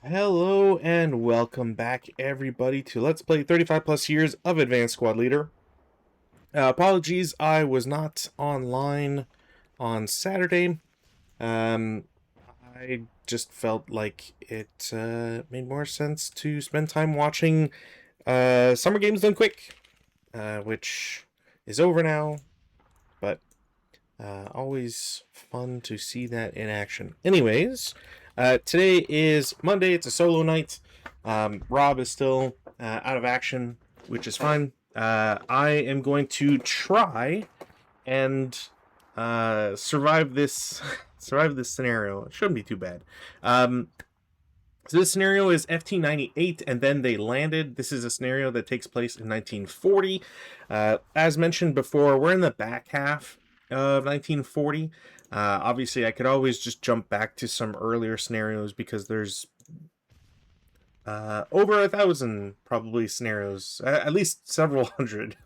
Hello and welcome back, everybody, to Let's Play 35 plus years of Advanced Squad Leader. Apologies, I was not online on Saturday. Um, I just felt like it made more sense to spend time watching Summer Games Done Quick, which is over now, but always fun to see that in action. Anyways, today is Monday. It's a solo night. Rob is still out of action, which is fine. I am going to try and survive this survive this scenario. It shouldn't be too bad. So this scenario is FT-98, and then they landed. This is a scenario that takes place in 1940. As mentioned before, we're in the back half of 1940. Obviously, I could always just jump back to some earlier scenarios because there's over 1,000 probably scenarios, at least several hundred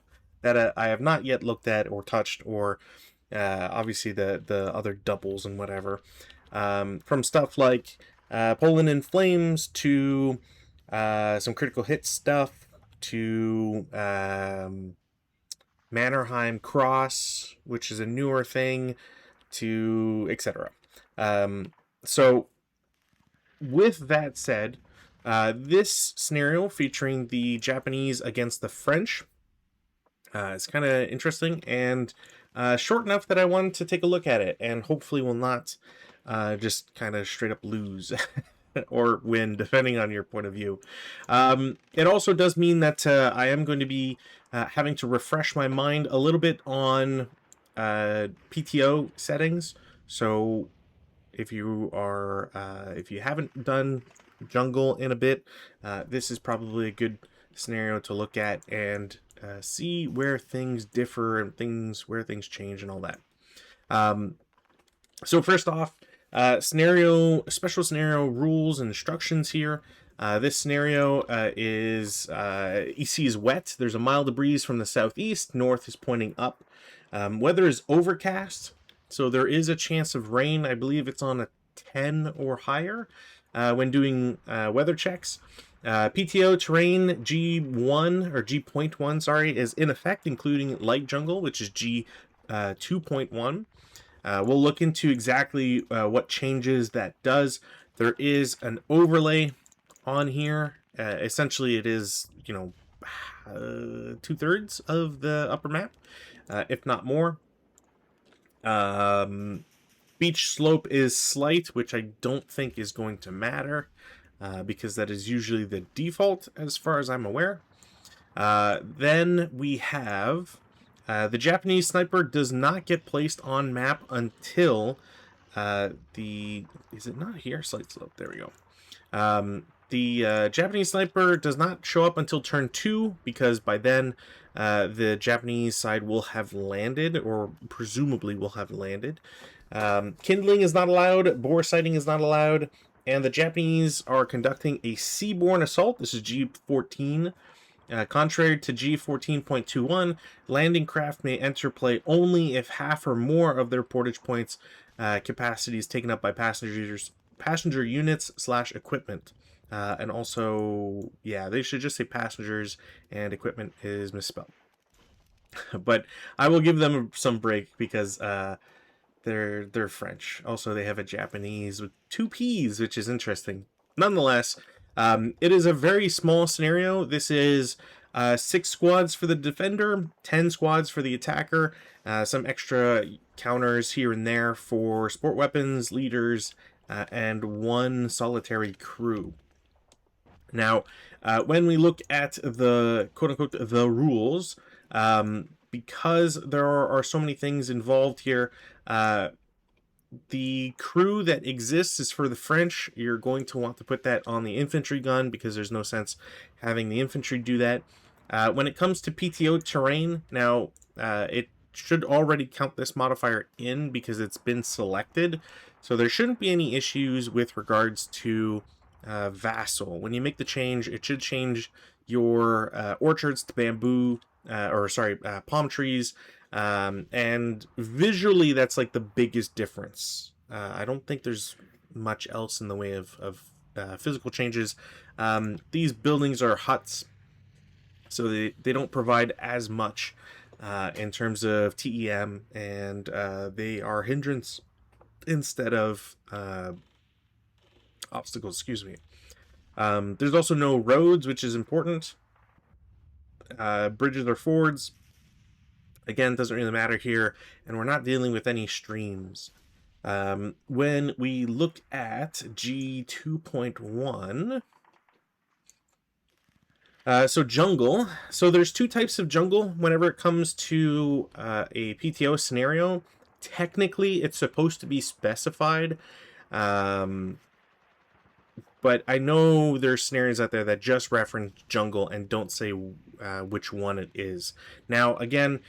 that I have not yet looked at or touched, or obviously the other doubles and whatever. From stuff like Poland in Flames to some critical hit stuff to Mannerheim Cross, which is a newer thing, to etc. So, with that said, this scenario featuring the Japanese against the French is kind of interesting and short enough that I wanted to take a look at it, and hopefully will not just kind of straight up lose or win, depending on your point of view. It also does mean that I am going to be having to refresh my mind a little bit on PTO settings. So if you haven't done jungle in a bit, this is probably a good scenario to look at and see where things differ and where things change and all that. So first off, special scenario rules and instructions here. This scenario is EC is wet. There's a mild breeze from the southeast. North is pointing up. Weather is overcast, so there is a chance of rain. I believe it's on a 10 or higher when doing weather checks. PTO terrain G1 or G.1, sorry, is in effect, including light jungle, which is G2.1. We'll look into exactly what changes that does. There is an overlay on here. Essentially, it is, 2/3 of the upper map, if not more. Beach slope is slight, which I don't think is going to matter because that is usually the default as far as I'm aware. Then we have the Japanese sniper does not get placed on map until is it not here? Slight slope. There we go. The Japanese sniper does not show up until turn 2 because by then the Japanese side will have landed, or presumably will have landed. Kindling is not allowed. Bore sighting is not allowed. And the Japanese are conducting a seaborne assault. This is G14. Contrary to G14.21, landing craft may enter play only if half or more of their portage points capacity is taken up by passenger units / equipment. And also, yeah, they should just say passengers, and equipment is misspelled. But I will give them some break because they're French. Also, they have a Japanese with 2 P's, which is interesting. Nonetheless, it is a very small scenario. This is 6 squads for the defender, 10 squads for the attacker, some extra counters here and there for sport weapons, leaders, and 1 solitary crew. Now, when we look at the quote-unquote the rules, because there are so many things involved here, the crew that exists is for the French. You're going to want to put that on the infantry gun because there's no sense having the infantry do that. When it comes to PTO terrain, now it should already count this modifier in because it's been selected. So there shouldn't be any issues with regards to vassal. When you make the change, it should change your orchards to bamboo, palm trees. And visually, that's like the biggest difference. I don't think there's much else in the way of physical changes. These buildings are huts, so they don't provide as much in terms of TEM, and they are hindrance instead of obstacles. Excuse me. There's also no roads, which is important. Bridges or fords. Again, doesn't really matter here, and we're not dealing with any streams. When we look at G2.1, so jungle. So there's two types of jungle whenever it comes to a PTO scenario. Technically, it's supposed to be specified, but I know there's scenarios out there that just reference jungle and don't say which one it is. Now, again,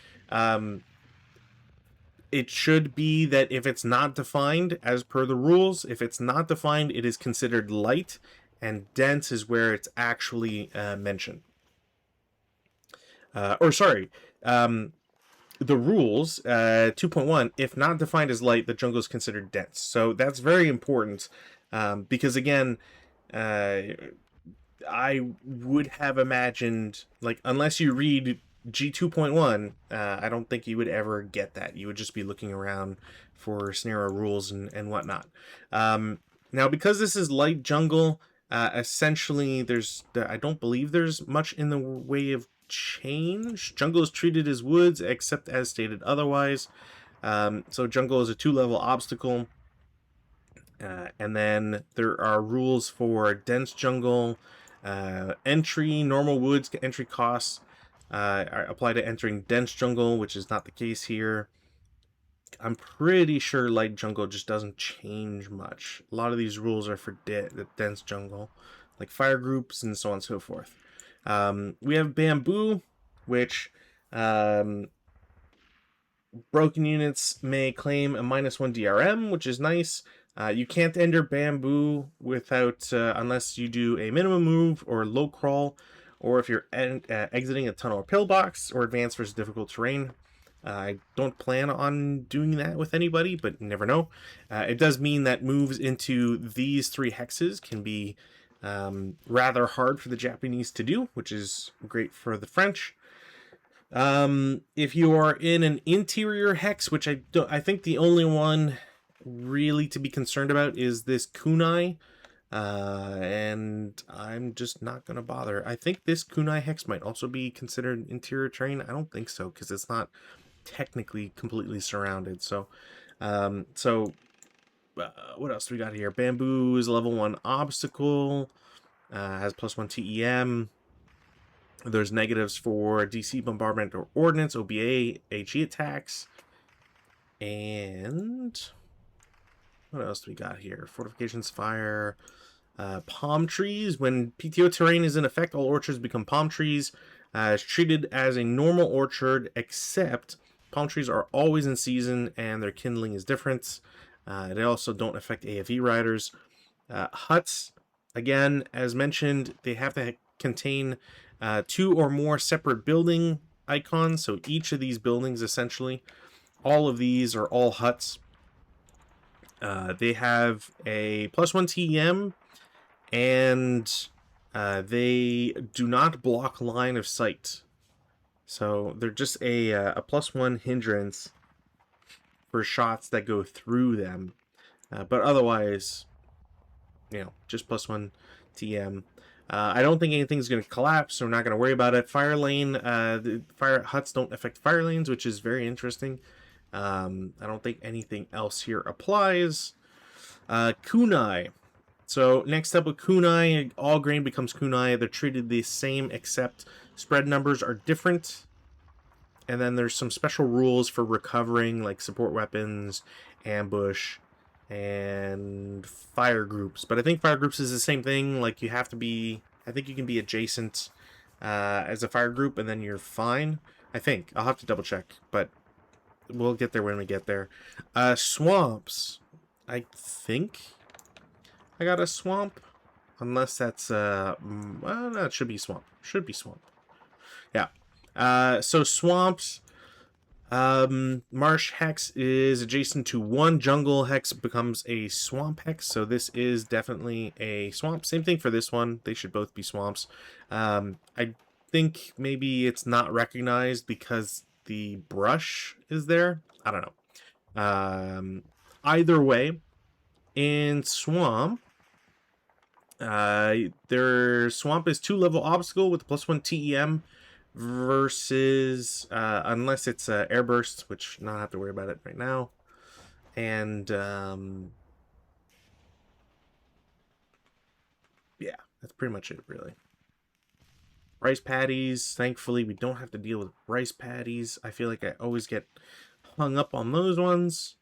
it should be that if it's not defined as per the rules, if it's not defined, it is considered light, and dense is where it's actually mentioned. The rules, 2.1, if not defined as light, the jungle is considered dense. So that's very important because, again, I would have imagined, like, unless you read G2.1, I don't think you would ever get that. You would just be looking around for scenario rules and whatnot. Now, because this is light jungle, essentially, I don't believe there's much in the way of change. Jungle is treated as woods, except as stated otherwise. So jungle is a 2-level obstacle. And then there are rules for dense jungle, entry, normal woods entry costs apply to entering dense jungle, which is not the case here. I'm pretty sure light jungle just doesn't change much. A lot of these rules are for the dense jungle, like fire groups and so on and so forth. We have bamboo, which broken units may claim a -1 DRM, which is nice. You can't enter bamboo without unless you do a minimum move or low crawl, or if you're exiting a tunnel or pillbox, or advanced versus difficult terrain. I don't plan on doing that with anybody, but you never know. It does mean that moves into these 3 hexes can be rather hard for the Japanese to do, which is great for the French. If you are in an interior hex, which I think the only one really to be concerned about is this kunai, and I'm just not gonna bother. I think this kunai hex might also be considered interior terrain. I don't think so, because it's not technically completely surrounded. So what else do we got here? Bamboo is level 1 obstacle, has +1 TEM. There's negatives for DC bombardment or ordnance, OBA, HE attacks, and what else do we got here? Fortifications, fire, palm trees. When PTO terrain is in effect, all orchards become palm trees. It's treated as a normal orchard, except palm trees are always in season and their kindling is different. They also don't affect AFE riders. Huts, again, as mentioned, they have to contain 2 or more separate building icons. So each of these buildings, essentially, all of these are all huts. They have a +1 TEM, and they do not block line of sight. So they're just a +1 hindrance for shots that go through them. But otherwise, just +1 TM. I don't think anything's going to collapse, so we're not going to worry about it. Fire lane, the fire huts don't affect fire lanes, which is very interesting. I don't think anything else here applies. Kunai. So next up with kunai, all grain becomes kunai. They're treated the same, except spread numbers are different. And then there's some special rules for recovering, like support weapons, ambush, and fire groups. But I think fire groups is the same thing. Like, you have to be, I think you can be adjacent as a fire group, and then you're fine. I think. I'll have to double check, but we'll get there when we get there. Swamps. I think I got a swamp. Unless that's, well, no, it should be swamp. Should be swamp. Yeah. So swamps, Marsh hex is adjacent to 1. Jungle hex becomes a swamp hex, so this is definitely a swamp. Same thing for this one. They should both be swamps. I think maybe it's not recognized because the brush is there. I don't know. Either way, in swamp, their swamp is 2-level obstacle with +1 TEM versus unless it's air burst, which not have to worry about it right now. And yeah, that's pretty much it, really. Rice patties, thankfully we don't have to deal with rice patties. I feel like I always get hung up on those ones.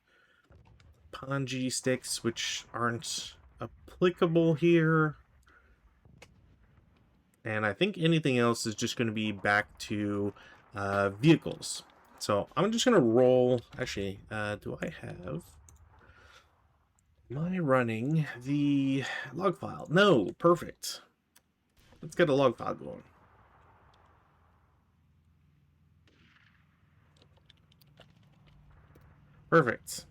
Ponji sticks, which aren't applicable here. And I think anything else is just going to be back to vehicles. So I'm just going to roll. Actually, do I have... Am I running the log file? No, perfect. Let's get a log file going. Perfect.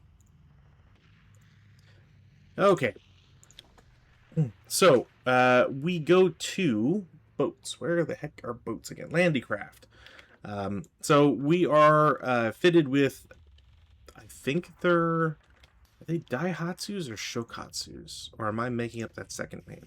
Okay. So, we go to boats. Where the heck are boats again? Landicraft. So we are fitted with, I think are they Daihatsus or Shokatsus? Or am I making up that second name?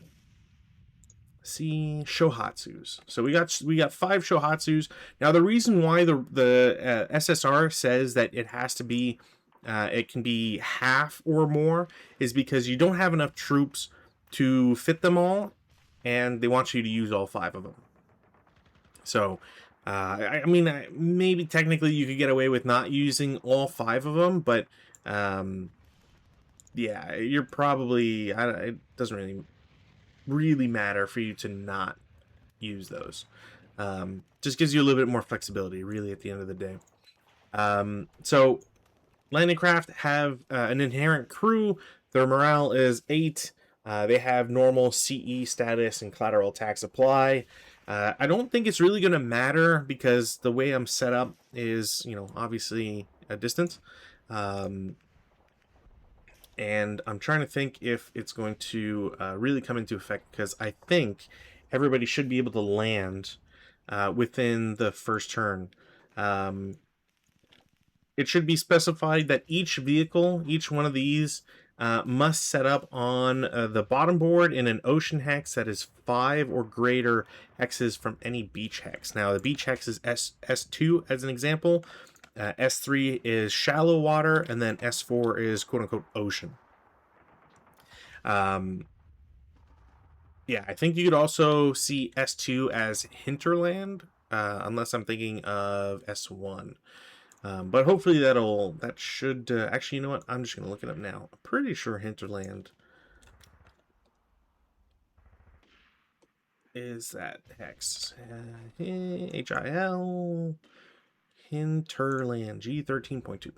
See, Shohatsus. So we got 5 Shohatsus. Now the reason why the SSR says that it has to be it can be half or more is because you don't have enough troops to fit them all, and they want you to use all 5 of them. So I mean, maybe technically you could get away with not using all 5 of them, but yeah, you're probably it doesn't really matter for you to not use those. Just gives you a little bit more flexibility, really, at the end of the day. So landing craft have an inherent crew. Their morale is 8. They have normal CE status and collateral attacks apply. I don't think it's really going to matter because the way I'm set up is, obviously a distance. And I'm trying to think if it's going to really come into effect, because I think everybody should be able to land within the first turn. It should be specified that each vehicle, each one of these, must set up on the bottom board in an ocean hex that is 5 or greater hexes from any beach hex. Now, the beach hex is S2 as an example. S3 is shallow water, and then S4 is quote-unquote ocean. Yeah, I think you could also see S2 as hinterland, unless I'm thinking of S1. But hopefully that should... actually, you know what? I'm just going to look it up now. I'm pretty sure hinterland is that hex. HIL... Hinterland, G13.2.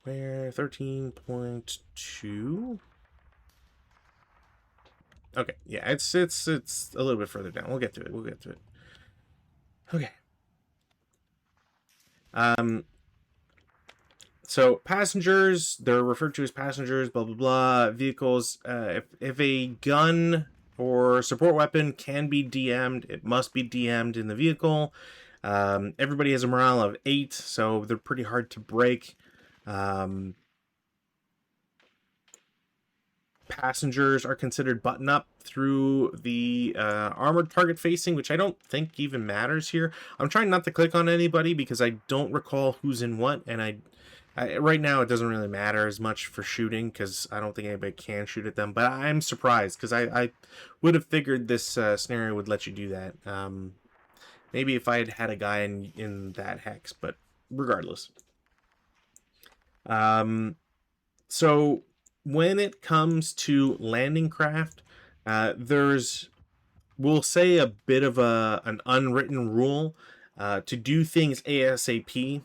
Where 13.2? Okay, yeah, it's a little bit further down. We'll get to it. Okay. So passengers, they're referred to as passengers, blah blah blah. Vehicles, if a gun or support weapon can be DM'd, it must be DM'd in the vehicle. Everybody has a morale of 8, so they're pretty hard to break. Passengers are considered button up through the armored target facing, which I don't think even matters here. I'm trying not to click on anybody because I don't recall who's in what, and I right now it doesn't really matter as much for shooting because I don't think anybody can shoot at them. But I'm surprised because I would have figured this scenario would let you do that. Maybe if I had had a guy in that hex, but regardless. So when it comes to landing craft, there's, we'll say, a bit of an unwritten rule to do things ASAP,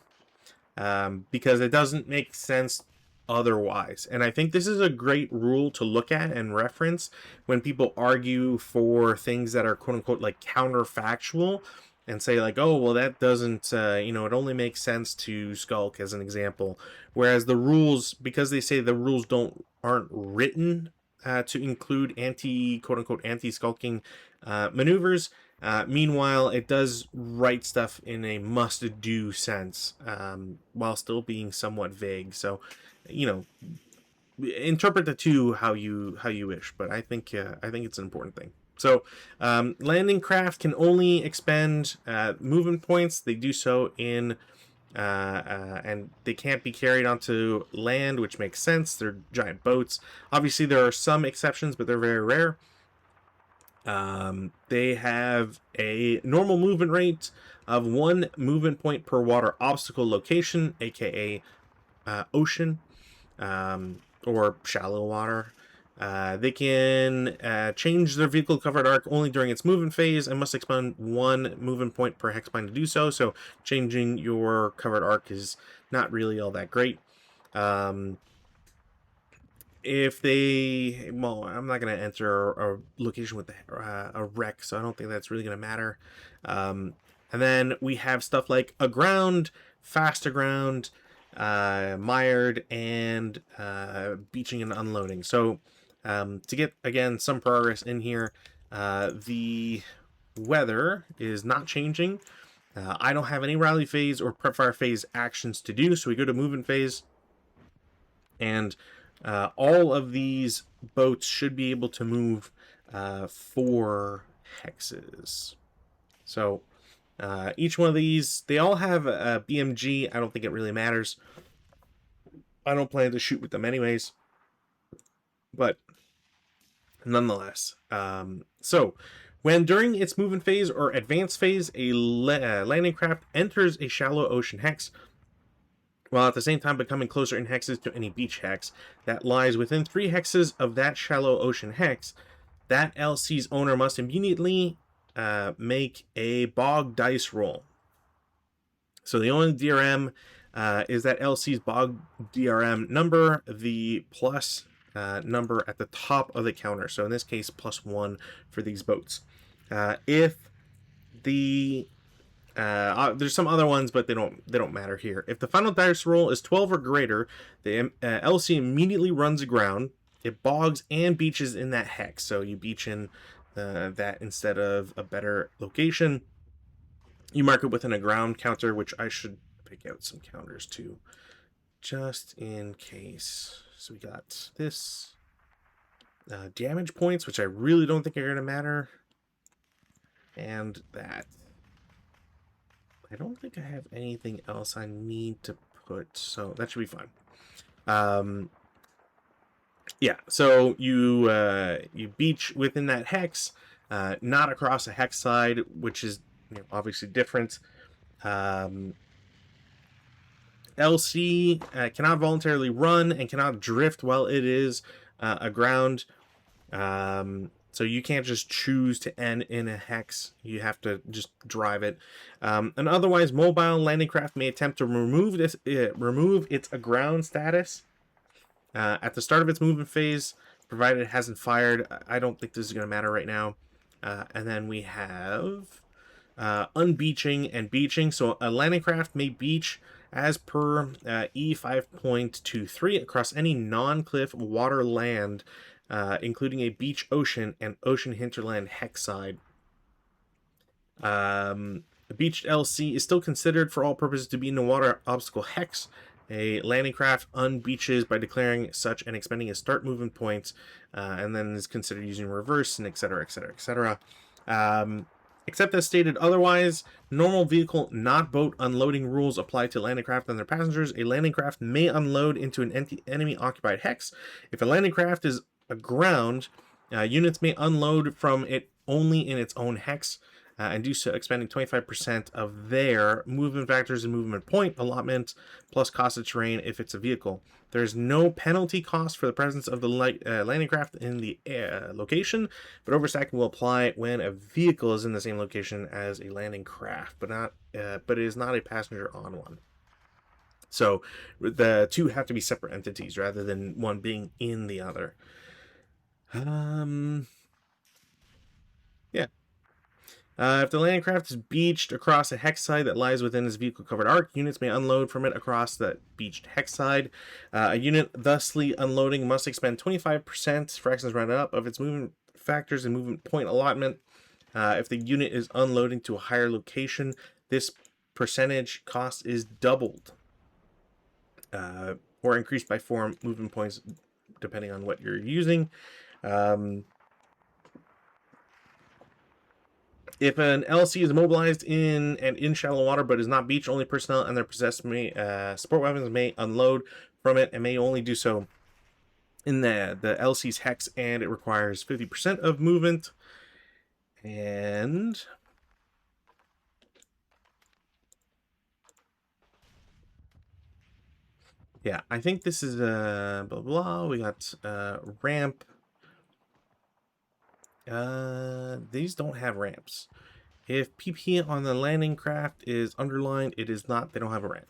because it doesn't make sense otherwise. And I think this is a great rule to look at and reference when people argue for things that are quote unquote like counterfactual. and say like, oh, well, that doesn't, it only makes sense to skulk as an example. Whereas the rules, because they say the rules aren't written to include quote unquote anti skulking maneuvers. Meanwhile, it does write stuff in a must do sense, while still being somewhat vague. So, you know, interpret the two how you wish, but I think it's an important thing. So landing craft can only expend movement points. They do so in and they can't be carried onto land, which makes sense. They're giant boats. Obviously there are some exceptions, but they're very rare. They have a normal movement rate of 1 movement point per water obstacle location, aka ocean, or shallow water. They can change their vehicle covered arc only during its movement phase and must expend 1 movement point per hexbind to do so. So changing your covered arc is not really all that great. If they, well, I'm not going to enter a location with a wreck, so I don't think that's really going to matter. And then we have stuff like aground, fast aground, mired, and beaching and unloading. So to get, again, some progress in here, the weather is not changing. I don't have any rally phase or prep fire phase actions to do, so we go to movement phase, and all of these boats should be able to move 4 hexes. So each one of these, they all have a BMG. I don't think it really matters. I don't plan to shoot with them anyways. But nonetheless, so when during its movement phase or advance phase, a landing craft enters a shallow ocean hex, while at the same time becoming closer in hexes to any beach hex that lies within 3 hexes of that shallow ocean hex, that LC's owner must immediately make a bog dice roll. So the only DRM is that LC's bog DRM number, the plus number at the top of the counter. So in this case, +1 for these boats. If the there's some other ones, but they don't matter here. If the final dice roll is 12 or greater, the LC immediately runs aground. It bogs and beaches in that hex. So you beach in that instead of a better location. You mark it with an aground counter, which I should pick out some counters too, just in case. So we got this damage points, which I really don't think are going to matter, and that. I don't think I have anything else I need to put, so that should be fine. Yeah, so you beach within that hex, not across a hex side, which is obviously different. LC cannot voluntarily run and cannot drift while it is aground. So you can't just choose to end in a hex. You have to just drive it. An otherwise mobile landing craft may attempt to remove its aground status at the start of its movement phase, provided it hasn't fired. I don't think this is going to matter right now. And then we have unbeaching and beaching. So a landing craft may beach as per E5.23 across any non-cliff water land, including a beach ocean and ocean hinterland hex side. The beached LC is still considered for all purposes to be in the water obstacle hex. A landing craft unbeaches by declaring such and expending his start movement points, and then is considered using reverse, and etc., etc., etc. Except as stated otherwise, normal vehicle, not boat unloading rules apply to landing craft and their passengers. A landing craft may unload into an enemy occupied hex. If a landing craft is aground, units may unload from it only in its own hex, and do so expending 25% of their movement factors and movement point allotment plus cost of terrain if it's a vehicle. There is no penalty cost for the presence of the landing craft in the location, but overstacking will apply when a vehicle is in the same location as a landing craft, but it is not a passenger on one. So the two have to be separate entities rather than one being in the other. Yeah. If the landing craft is beached across a hex side that lies within its vehicle-covered arc, units may unload from it across the beached hex side. A unit thusly unloading must expend 25%, fractions rounded up, of its movement factors and movement point allotment. If the unit is unloading to a higher location, this percentage cost is doubled. Or increased by 4 movement points, depending on what you're using. If an LC is mobilized in shallow water but is not beach, only personnel and their possessed support weapons may unload from it and may only do so in the LC's hex, and it requires 50% of movement. And yeah, I think this is blah blah. We got ramp. These don't have ramps. If PP on the landing craft is underlined, it is not. They don't have a ramp.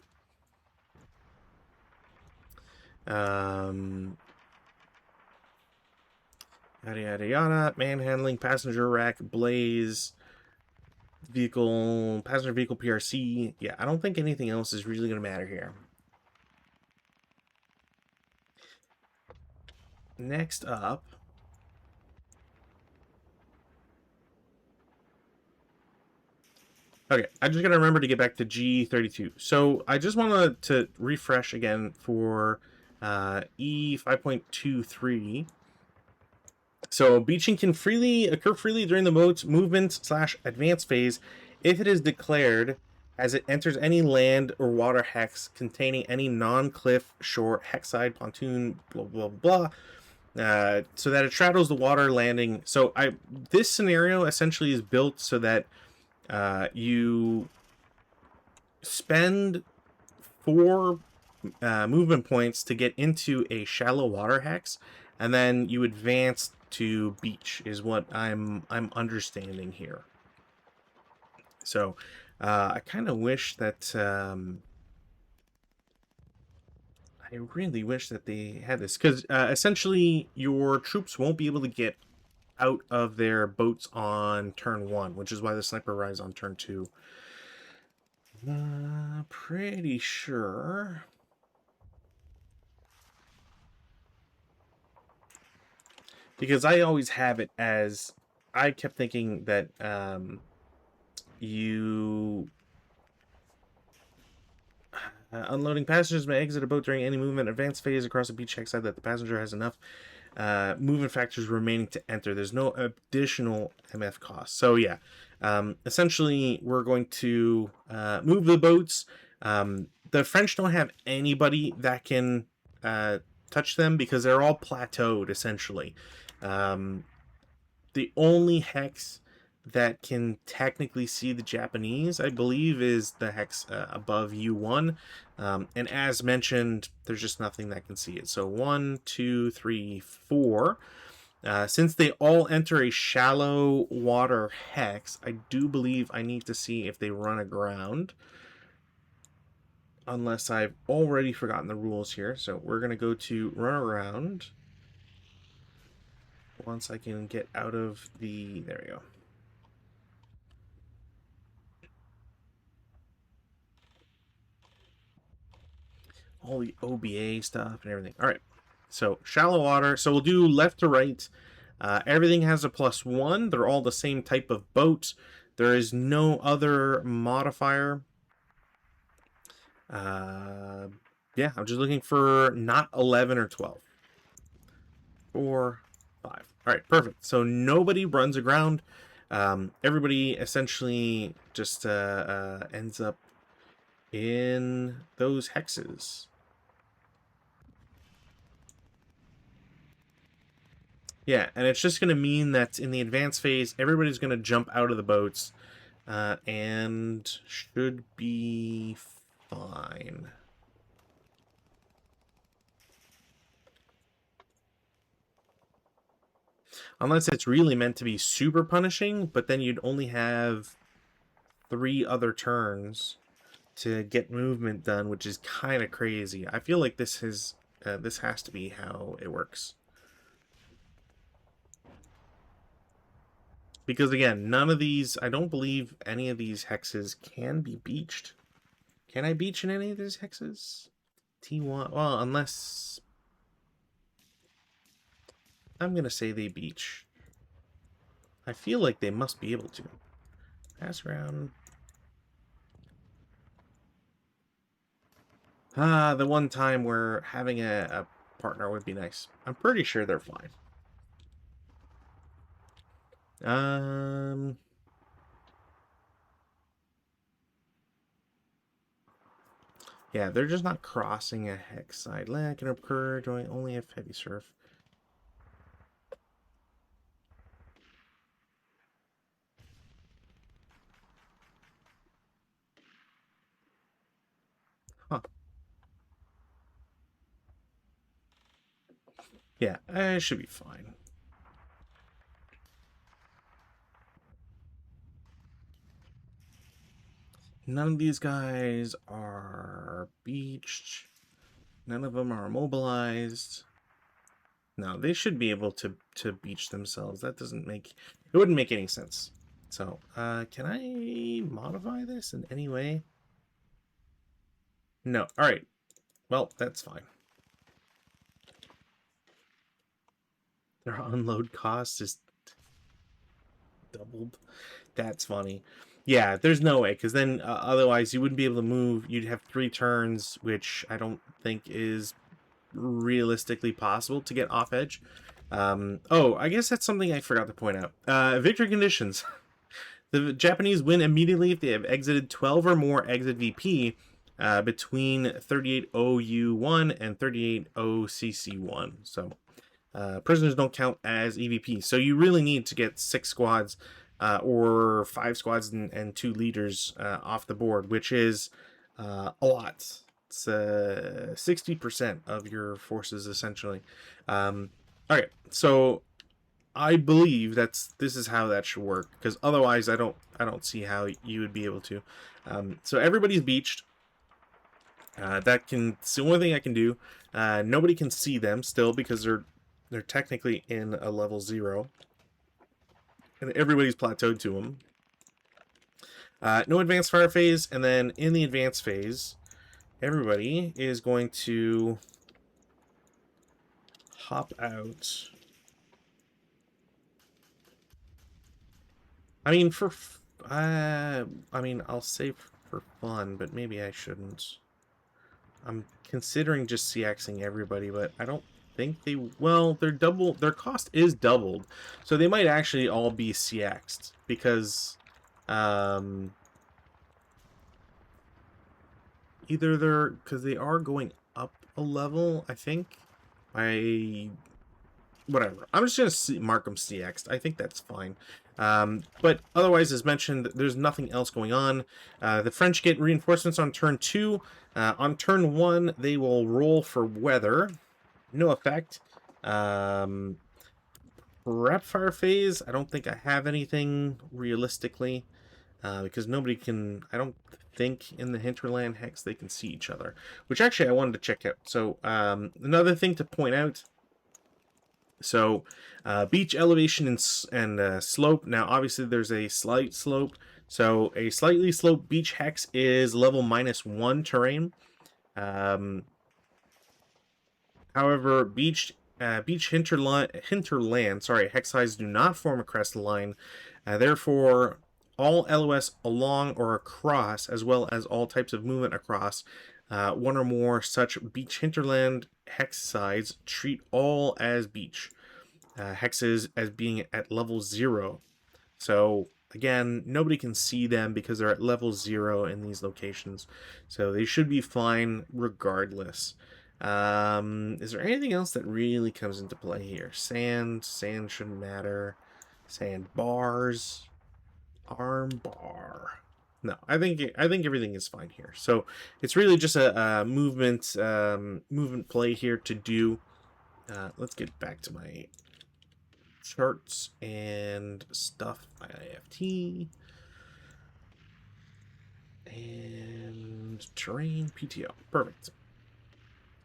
Yada yada yada. Manhandling, passenger rack, blaze, vehicle, passenger vehicle PRC. Yeah, I don't think anything else is really going to matter here. Next up, okay, I just gotta remember to get back to G32. So I just wanted to refresh again for E 5.23. So beaching can occur freely during the boat's movement / advance phase if it is declared as it enters any land or water hex containing any non-cliff shore hexside pontoon blah blah blah. So that it straddles the water landing. So this scenario essentially is built so that you spend 4 movement points to get into a shallow water hex, and then you advance to beach, is what I'm understanding here. So I kind of wish that I really wish that they had this, because essentially your troops won't be able to get out of their boats on turn 1, which is why the sniper arrives on turn 2. Pretty sure. Because I always have it as, I kept thinking that you unloading passengers may exit a boat during any movement advance phase across a beach hex side that the passenger has enough movement factors remaining to enter. There's no additional MF cost. So yeah, essentially we're going to move the boats. The French don't have anybody that can touch them because they're all plateaued essentially. The only hex that can technically see the Japanese, I believe, is the hex above U1. And as mentioned, there's just nothing that can see it. So 1, 2, 3, 4. Since they all enter a shallow water hex, I do believe I need to see if they run aground. Unless I've already forgotten the rules here. So we're going to go to run around. Once I can get out of the... There we go. All the OBA stuff and everything. All right. So shallow water. So we'll do left to right. Everything has a +1. They're all the same type of boat. There is no other modifier. Yeah, I'm just looking for not 11 or 12. 4, 5. All right, perfect. So nobody runs aground. Everybody essentially just ends up in those hexes. Yeah, and it's just going to mean that in the advance phase, everybody's going to jump out of the boats and should be fine. Unless it's really meant to be super punishing, but then you'd only have 3 other turns to get movement done, which is kind of crazy. I feel like this has to be how it works. Because again, none of these, I don't believe any of these hexes can be beached. Can I beach in any of these hexes? T1, well, unless... I'm going to say they beach. I feel like they must be able to. Pass around. The one time where having a partner would be nice. I'm pretty sure they're fine. Yeah, they're just not crossing a hex side. That can occur during only if heavy surf. Huh. Yeah, I should be fine. None of these guys are beached. None of them are immobilized. No, they should be able to beach themselves. That doesn't make... It wouldn't make any sense. So, can I modify this in any way? No. Alright. Well, that's fine. Their unload cost is doubled. That's funny. Yeah, there's no way, because then otherwise you wouldn't be able to move. You'd have 3 turns, which I don't think is realistically possible to get off edge. Oh, I guess that's something I forgot to point out. Victory conditions. The Japanese win immediately if they have exited 12 or more exit VP between 38.0U1 and 38.0CC1. So prisoners don't count as EVP. So you really need to get 6 squads or 5 squads and 2 leaders off the board, which is a lot. It's 60% of your forces essentially. All right, so I believe this is how that should work, because otherwise I don't see how you would be able to. So everybody's beached. It's the only thing I can do. Nobody can see them still because they're technically in a level 0, and everybody's plateaued to them. No advanced fire phase, and then in the advanced phase, everybody is going to hop out. I mean, I'll say for fun, but maybe I shouldn't. I'm considering just CXing everybody, but I don't think they... Well, their cost is doubled, so they might actually all be CX'd, because either because they are going up a level, I think. Whatever. I'm just gonna mark them CX'd. I think that's fine. But otherwise, as mentioned, there's nothing else going on. The French get reinforcements on turn 2. On turn 1, they will roll for weather. No effect. Rep fire phase, I don't think I have anything realistically. Because nobody can... I don't think in the hinterland hex they can see each other. Which actually I wanted to check out. So, another thing to point out... So, beach elevation and slope. Now, obviously, there's a slight slope. So, a slightly sloped beach hex is level -1 terrain. However, beach hinterland, hex sides do not form a crest line. Therefore, all LOS along or across, as well as all types of movement across, one or more such beach hinterland hex sides treat all as beach hexes as being at level 0. So again, nobody can see them because they're at level 0 in these locations. So they should be fine regardless. Is there anything else that really comes into play here? Sand shouldn't matter. Sand bars, arm bar. No, I think everything is fine here. So it's really just a movement play here to do. Let's get back to my charts and stuff. My IFT and terrain PTO. Perfect.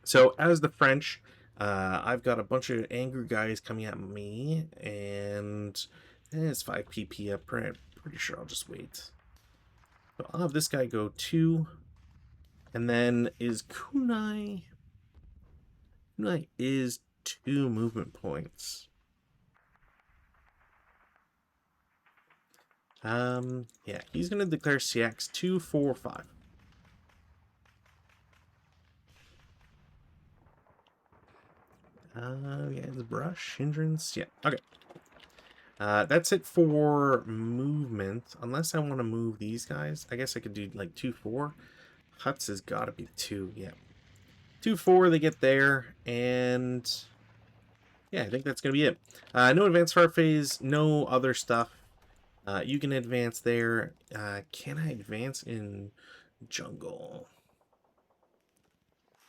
So as the French, I've got a bunch of angry guys coming at me, and It's 5 PP up. Pretty sure I'll just wait. So I'll have this guy go 2. And then is Kunai... Kunai is 2 movement points. Yeah, he's going to declare CX 2, 4, 5. Yeah, it's brush, hindrance, yeah, okay. That's it for movement, unless I want to move these guys. I guess I could do like 2, 4. Huts has got to be 2, yeah. 2, 4, they get there, and yeah, I think that's going to be it. No advanced fire phase, no other stuff. You can advance there. Can I advance in jungle?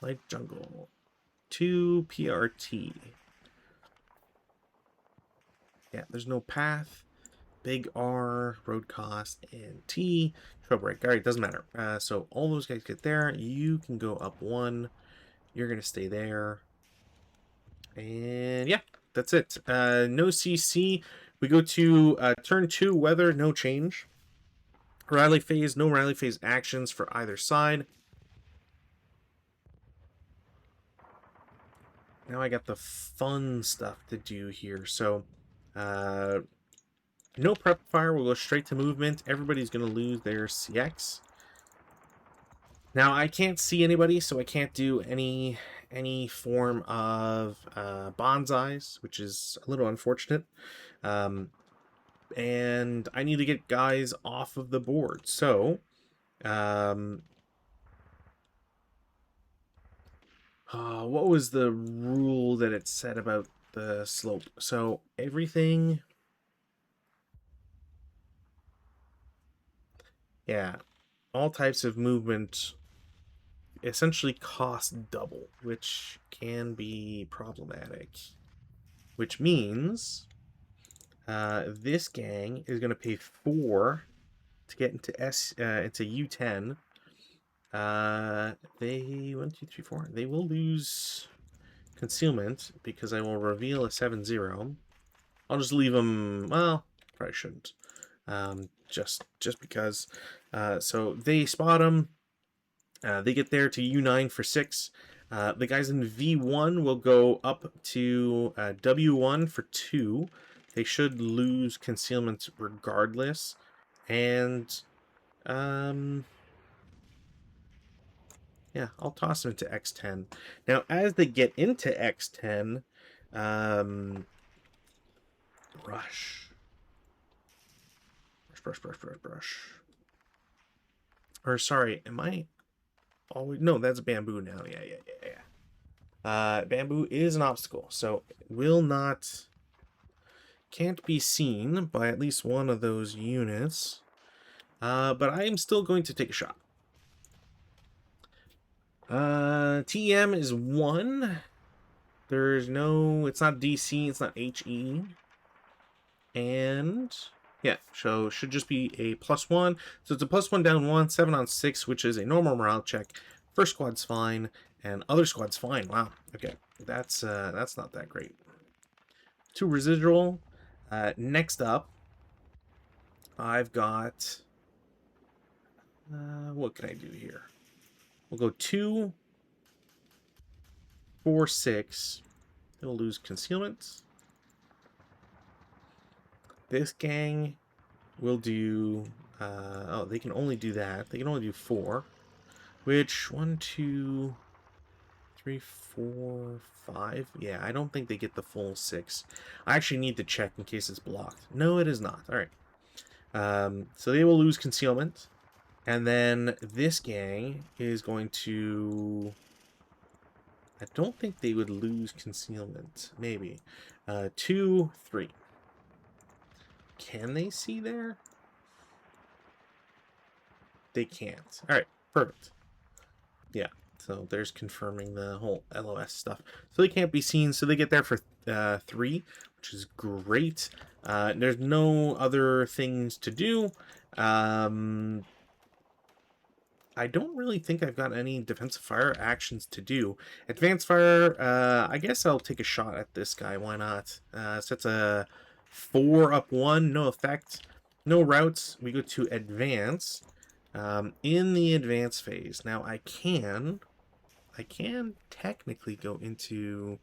Light jungle. 2 PRT. Yeah, there's no path. Big R, road cost, and T. Trail break. Alright, doesn't matter. So all those guys get there. You can go up 1. You're going to stay there. And yeah, that's it. No CC. We go to turn 2, weather, no change. Rally phase, no rally phase actions for either side. Now I got the fun stuff to do here. So, no prep fire. We'll go straight to movement. Everybody's going to lose their CX. Now, I can't see anybody, so I can't do any form of bonsais, which is a little unfortunate. And I need to get guys off of the board. So, what was the rule that it said about the slope? So everything... Yeah, all types of movement essentially cost double, which can be problematic. Which means this gang is going to pay 4 to get into into U10. They 1, 2, 3, 4. They will lose concealment because I will reveal a 7-0. I'll just leave them. Well, probably shouldn't. Just because. So they spot them. They get there to U9 for 6. The guys in V1 will go up to W1 for 2. They should lose concealment regardless. And yeah, I'll toss them into X10. Now, as they get into X10, brush. Or sorry, am I always... No, that's bamboo now. Yeah. Bamboo is an obstacle, so it can't be seen by at least one of those units. But I am still going to take a shot. TM is 1. There's no... It's not DC, it's not HE. And... yeah, so should just be a +1. So it's a +1 down 1, 7 on 6, which is a normal morale check. First squad's fine, and other squad's fine. Wow. Okay, that's not that great. 2 residual. Next up, I've got... what can I do here? We'll go 2, 4, 6. It'll lose concealment. This gang will do... oh, they can only do that. They can only do 4. Which, 1, 2, 3, 4, 5. Yeah, I don't think they get the full 6. I actually need to check in case it's blocked. No, it is not. Alright. So they will lose concealment. And then this gang is going to... I don't think they would lose concealment. Maybe. 2, 3. Can they see there? They can't. Alright, perfect. Yeah, so there's confirming the whole LOS stuff. So they can't be seen, so they get there for 3, which is great. There's no other things to do. I don't really think I've got any defensive fire actions to do. Advanced fire, I guess I'll take a shot at this guy. Why not? So it's a 4 up 1, no effect, no routes. We go to advance. In the advance phase, now I can technically go into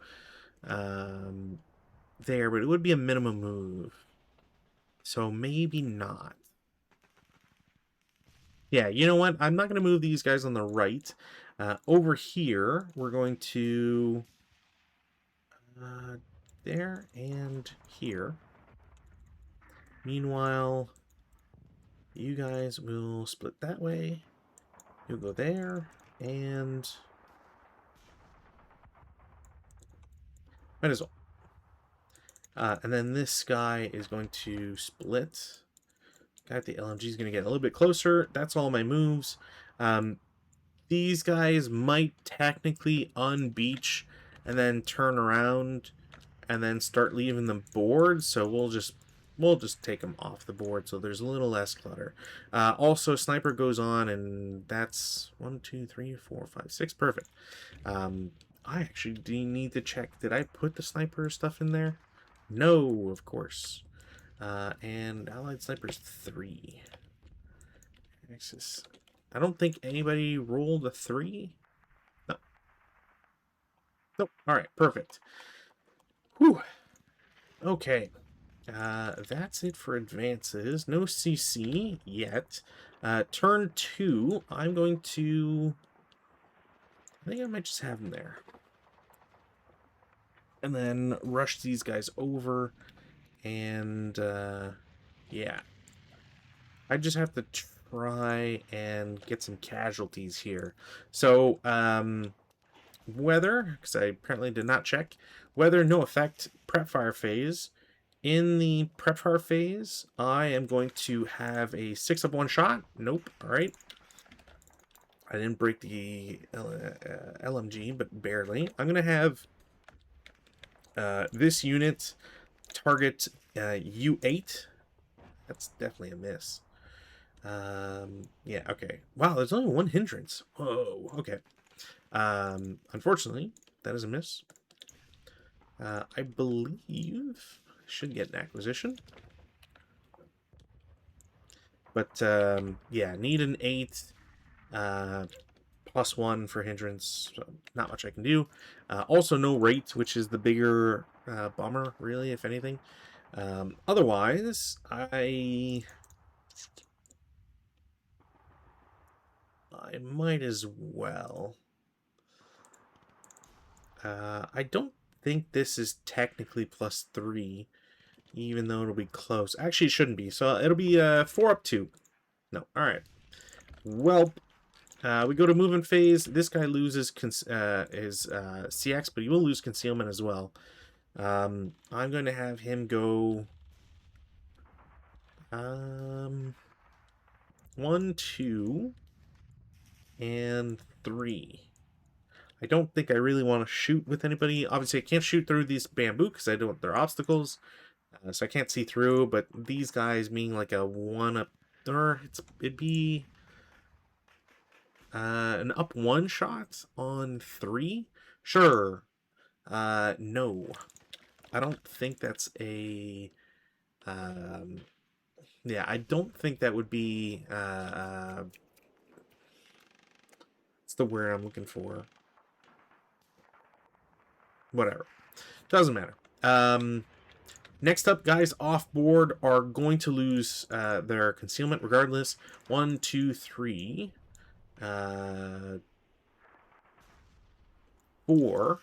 there, but it would be a minimum move. So maybe not. Yeah, you know what? I'm not going to move these guys on the right. Over here, we're going to there and here. Meanwhile, you guys will split that way. You'll go there, and might as well. And then this guy is going to split. Got the LMG is going to get a little bit closer. That's all my moves. These guys might technically unbeach and then turn around and then start leaving the board. So we'll just take them off the board so there's a little less clutter. Also, sniper goes on, and that's 1, 2, 3, 4, 5, 6. Perfect. I actually do need to check. Did I put the sniper stuff in there? No, of course. And allied snipers 3. Axis. I don't think anybody rolled a 3. No. Nope. All right. Perfect. Whew. Okay. That's it for advances. No CC yet. Turn 2. I'm going to... I think I might just have them there. And then rush these guys over. And, yeah. I just have to try and get some casualties here. So, weather, because I apparently did not check. Weather, no effect. Prep fire phase. In the prep fire phase, I am going to have a 6 up 1 shot. Nope. All right. I didn't break the LMG, but barely. I'm going to have this unit target U8. That's definitely a miss. Yeah, okay. Wow, there's only 1 hindrance. Whoa, okay. Unfortunately, that is a miss. I believe I should get an acquisition. But, yeah, need an 8. +1 for hindrance. So not much I can do. Also, no rate, which is the bigger bummer, really, if anything. Otherwise, I might as well. I don't think this is technically +3, even though it'll be close. Actually, it shouldn't be. So it'll be 4 up 2. No, all right. Well, we go to movement phase. This guy loses his CX, but he will lose concealment as well. I'm going to have him go 1, 2, and 3. I don't think I really want to shoot with anybody. Obviously, I can't shoot through these bamboo because they're obstacles, so I can't see through. But these guys being like a 1 up, or it'd be an up 1 shot on 3. Sure. No, I don't think that's a. Yeah, I don't think that would be. It's the word I'm looking for. Whatever. Doesn't matter. Next up, guys off board are going to lose their concealment regardless. 1, 2, 3. 4.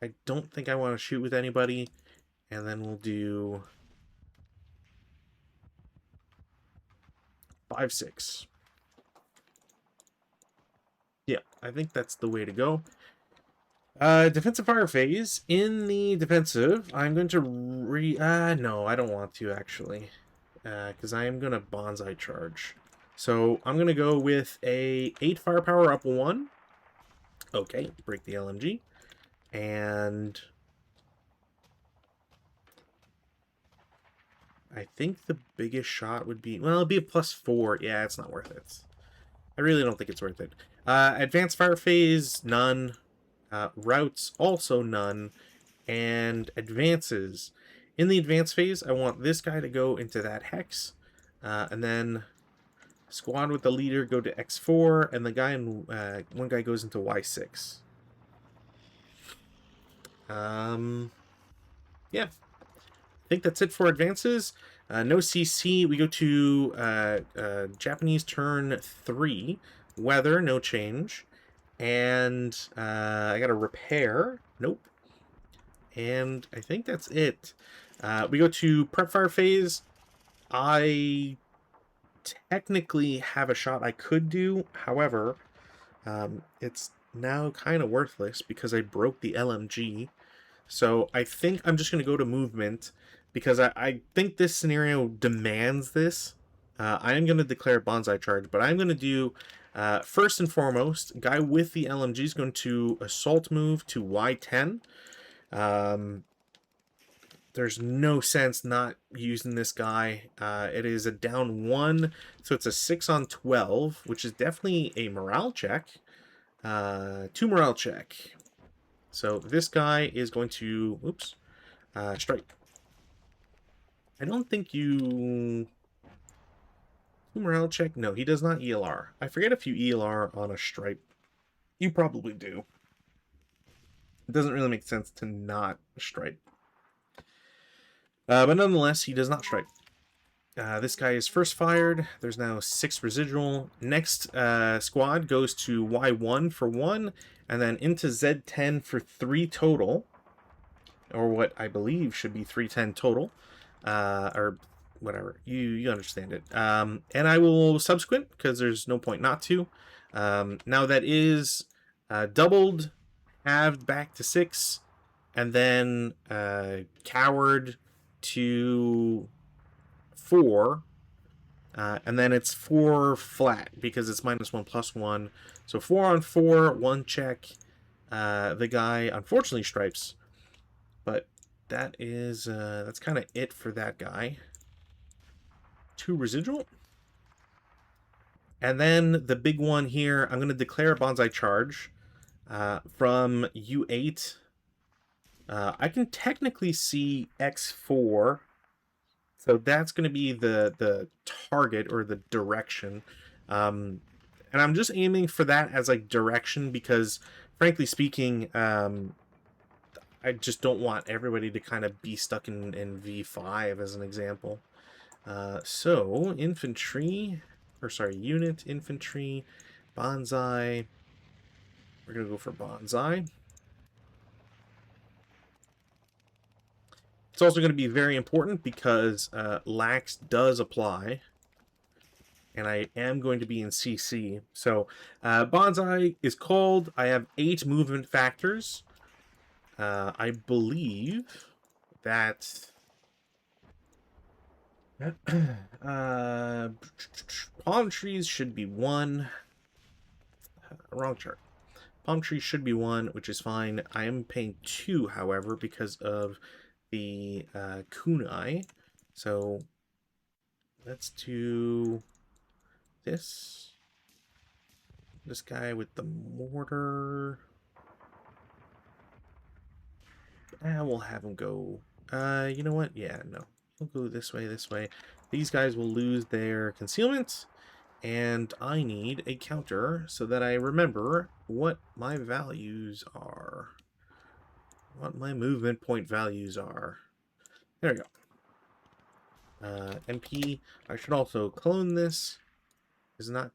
I don't think I want to shoot with anybody. And then we'll do 5, 6. Yeah, I think that's the way to go. Defensive fire phase. In the defensive, I'm going to no, I don't want to, actually. Because I am going to bonsai charge. So, I'm going to go with a 8 firepower up 1. Okay, break the LMG. And I think the biggest shot would be... Well, it'd be a +4. Yeah, it's not worth it. I really don't think it's worth it. Advanced fire phase, none. Routes, also none. and advances. In the advance phase, I want this guy to go into that hex, and then squad with the leader go to X4, and the guy in one guy goes into Y6. Yeah, I think that's it for advances. No CC. We go to Japanese turn 3. Weather, no change. And I got a repair. Nope. And I think that's it. We go to prep fire phase. I technically have a shot I could do. However, it's now kind of worthless because I broke the LMG. So I think I'm just going to go to movement because I think this scenario demands this. I am going to declare bonsai charge, but I'm going to do, first and foremost, guy with the LMG is going to assault move to Y10. There's no sense not using this guy. It is a down 1, so it's a 6 on 12, which is definitely a morale check. 2 morale check. So this guy is going to, oops, strike. I don't think you... 2 morale check? No, he does not ELR. I forget if you ELR on a stripe. You probably do. It doesn't really make sense to not stripe. But nonetheless, he does not strike. This guy is first fired. There's now 6 residual. Next squad goes to Y1 for 1, and then into Z10 for 3 total. Or what I believe should be 310 total. Or whatever. You understand it. And I will subsequent, because there's no point not to. Now that is doubled, halved back to 6, and then coward to 4, and then it's 4 flat because it's -1 +1. So 4 on 4, 1 check. The guy unfortunately stripes, but that is that's kind of it for that guy. 2 residual, and then the big one here. I'm going to declare a bonsai charge from U8. I can technically see X4, so that's going to be the target or the direction. And I'm just aiming for that as like direction because, frankly speaking, I just don't want everybody to kind of be stuck in V5 as an example. So infantry, or sorry, unit, infantry, bonsai. We're going to go for bonsai. It's also going to be very important because lax does apply, and I am going to be in CC. So bonsai is called. I have 8 movement factors. I believe that palm trees should be 1. Wrong chart. Palm trees should be 1, which is fine. I am paying 2, however, because of the kunai. So let's do this guy with the mortar. We'll have him go, you know what, yeah, no, he'll go this way. These guys will lose their concealment, and I need a counter so that I remember what my values are. What my movement point values are. There we go. MP. I should also clone this. Is not.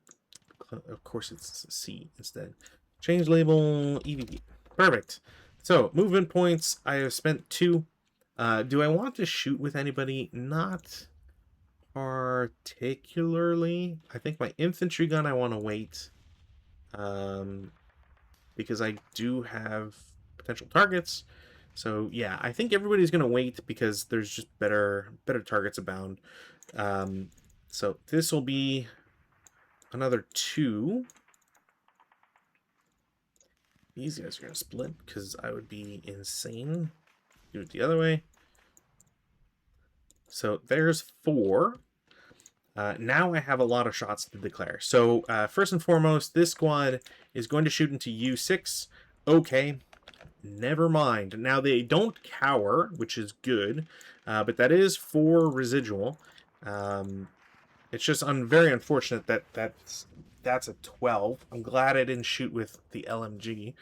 Of course, it's C instead. Change label EVP. Perfect. So movement points. I have spent 2. Do I want to shoot with anybody? Not particularly. I think my infantry gun I want to wait. Because I do have potential targets. So yeah, I think everybody's gonna wait because there's just better targets abound. So this will be another 2. These guys are gonna split because I would be insane. Do it the other way. So there's 4. Now I have a lot of shots to declare. So first and foremost, this squad is going to shoot into U6. Okay. Never mind. Now, they don't cower, which is good, but that is 4 residual. It's just very unfortunate that that's a 12. I'm glad I didn't shoot with the LMG,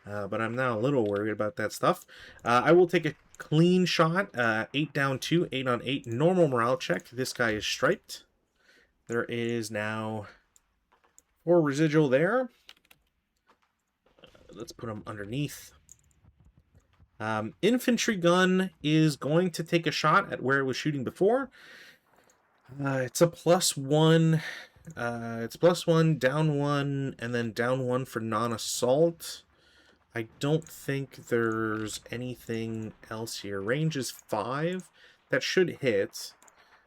but I'm now a little worried about that stuff. I will take a clean shot, 8 down 2, 8 on 8, normal morale check. This guy is striped. There is now 4 residual there. Let's put him underneath. Infantry gun is going to take a shot at where it was shooting before. It's a +1. It's +1, down 1, and then down 1 for non-assault. I don't think there's anything else here. Range is 5. That should hit.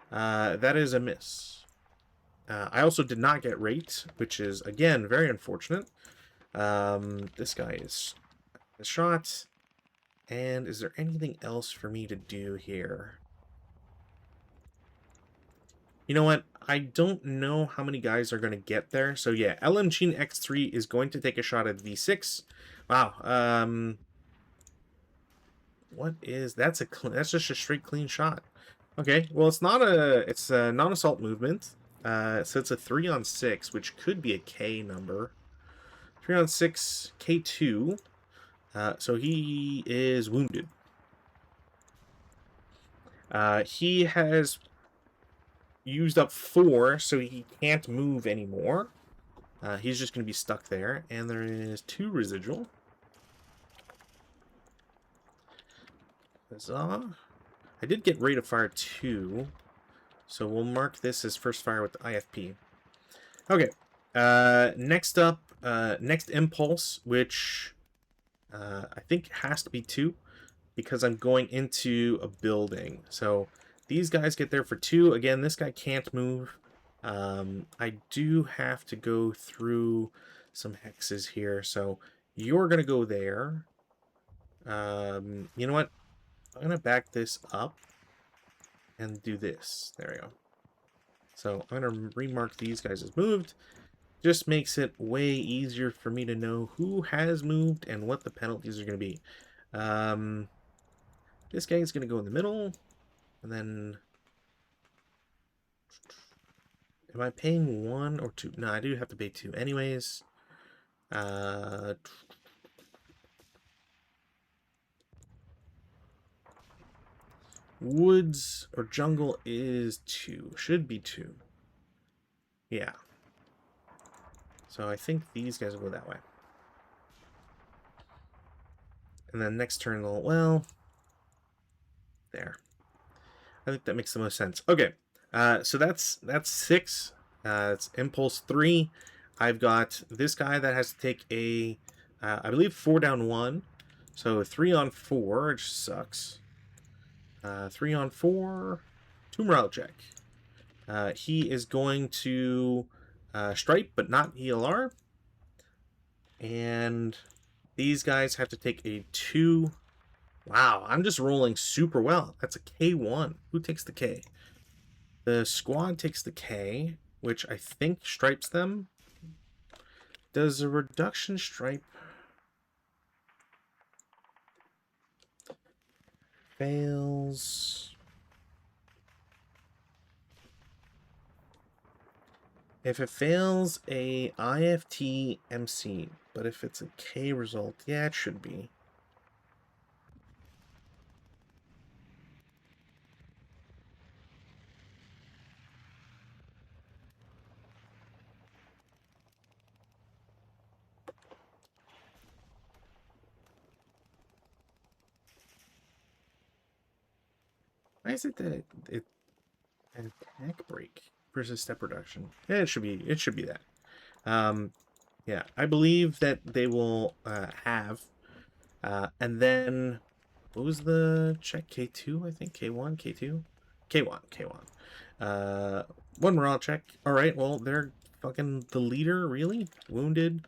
That is a miss. I also did not get rate, which is, again, very unfortunate. This guy is a shot. And is there anything else for me to do here? You know what? I don't know how many guys are going to get there. So yeah, LMG X3 is going to take a shot at V6. Wow. What is that's just a straight clean shot. Okay, well it's a non-assault movement. So it's a 3 on 6, which could be a K number. 3 on 6, K2. So he is wounded. He has used up 4, so he can't move anymore. He's just going to be stuck there. And there is 2 residual. Huzzah. I did get rate of fire 2, so we'll mark this as first fire with the IFP. Okay, next up, next impulse, which I think has to be 2, because I'm going into a building. So these guys get there for 2. Again, this guy can't move. I do have to go through some hexes here, so you're going to go there. You know what? I'm going to back this up and do this. There we go. So I'm going to remark these guys as moved. Just makes it way easier for me to know who has moved and what the penalties are going to be. This guy is going to go in the middle. And then... am I paying 1 or 2? No, I do have to pay 2 anyways. Woods or jungle is 2. Should be 2. Yeah. So I think these guys will go that way. And then next turn, well, there. I think that makes the most sense. Okay, so that's 6. It's impulse 3. I've got this guy that has to take a, I believe 4 down 1. So 3 on 4, which sucks. 3 on 4, 2 morale check. He is going to stripe, but not ELR. And these guys have to take a 2. Wow, I'm just rolling super well. That's a K1. Who takes the K? The squad takes the K, which I think stripes them. Does a reduction stripe... fails... if it fails a IFT MC, but if it's a K result, yeah, it should be. Why is it that it an attack break versus step reduction? Yeah, it should be that. Yeah, I believe that they will have. And then what was the check? K2, I think. K1, K2? K1, K1. 1 morale check. Alright, well, they're fucking the leader, really? Wounded.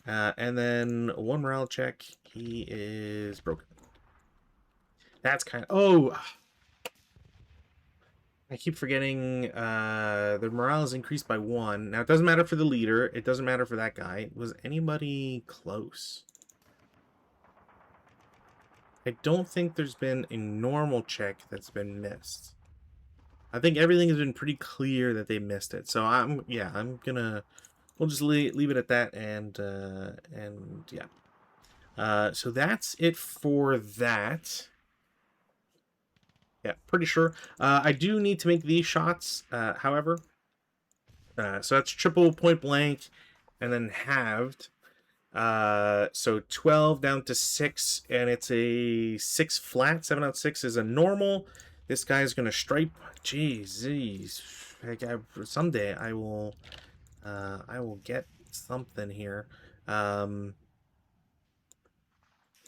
And then 1 morale check. He is broken. That's kind of... oh! I keep forgetting the morale is increased by 1. Now, it doesn't matter for the leader. It doesn't matter for that guy. Was anybody close? I don't think there's been a normal check that's been missed. I think everything has been pretty clear that they missed it. So I'm gonna, we'll just leave it at that, and yeah. So that's it for that. Yeah, pretty sure. I do need to make these shots, however. So that's triple point blank, and then halved. So 12 down to 6, and it's a 6 flat. 7 out 6 is a normal. This guy's gonna stripe. Jeez. Someday I will get something here.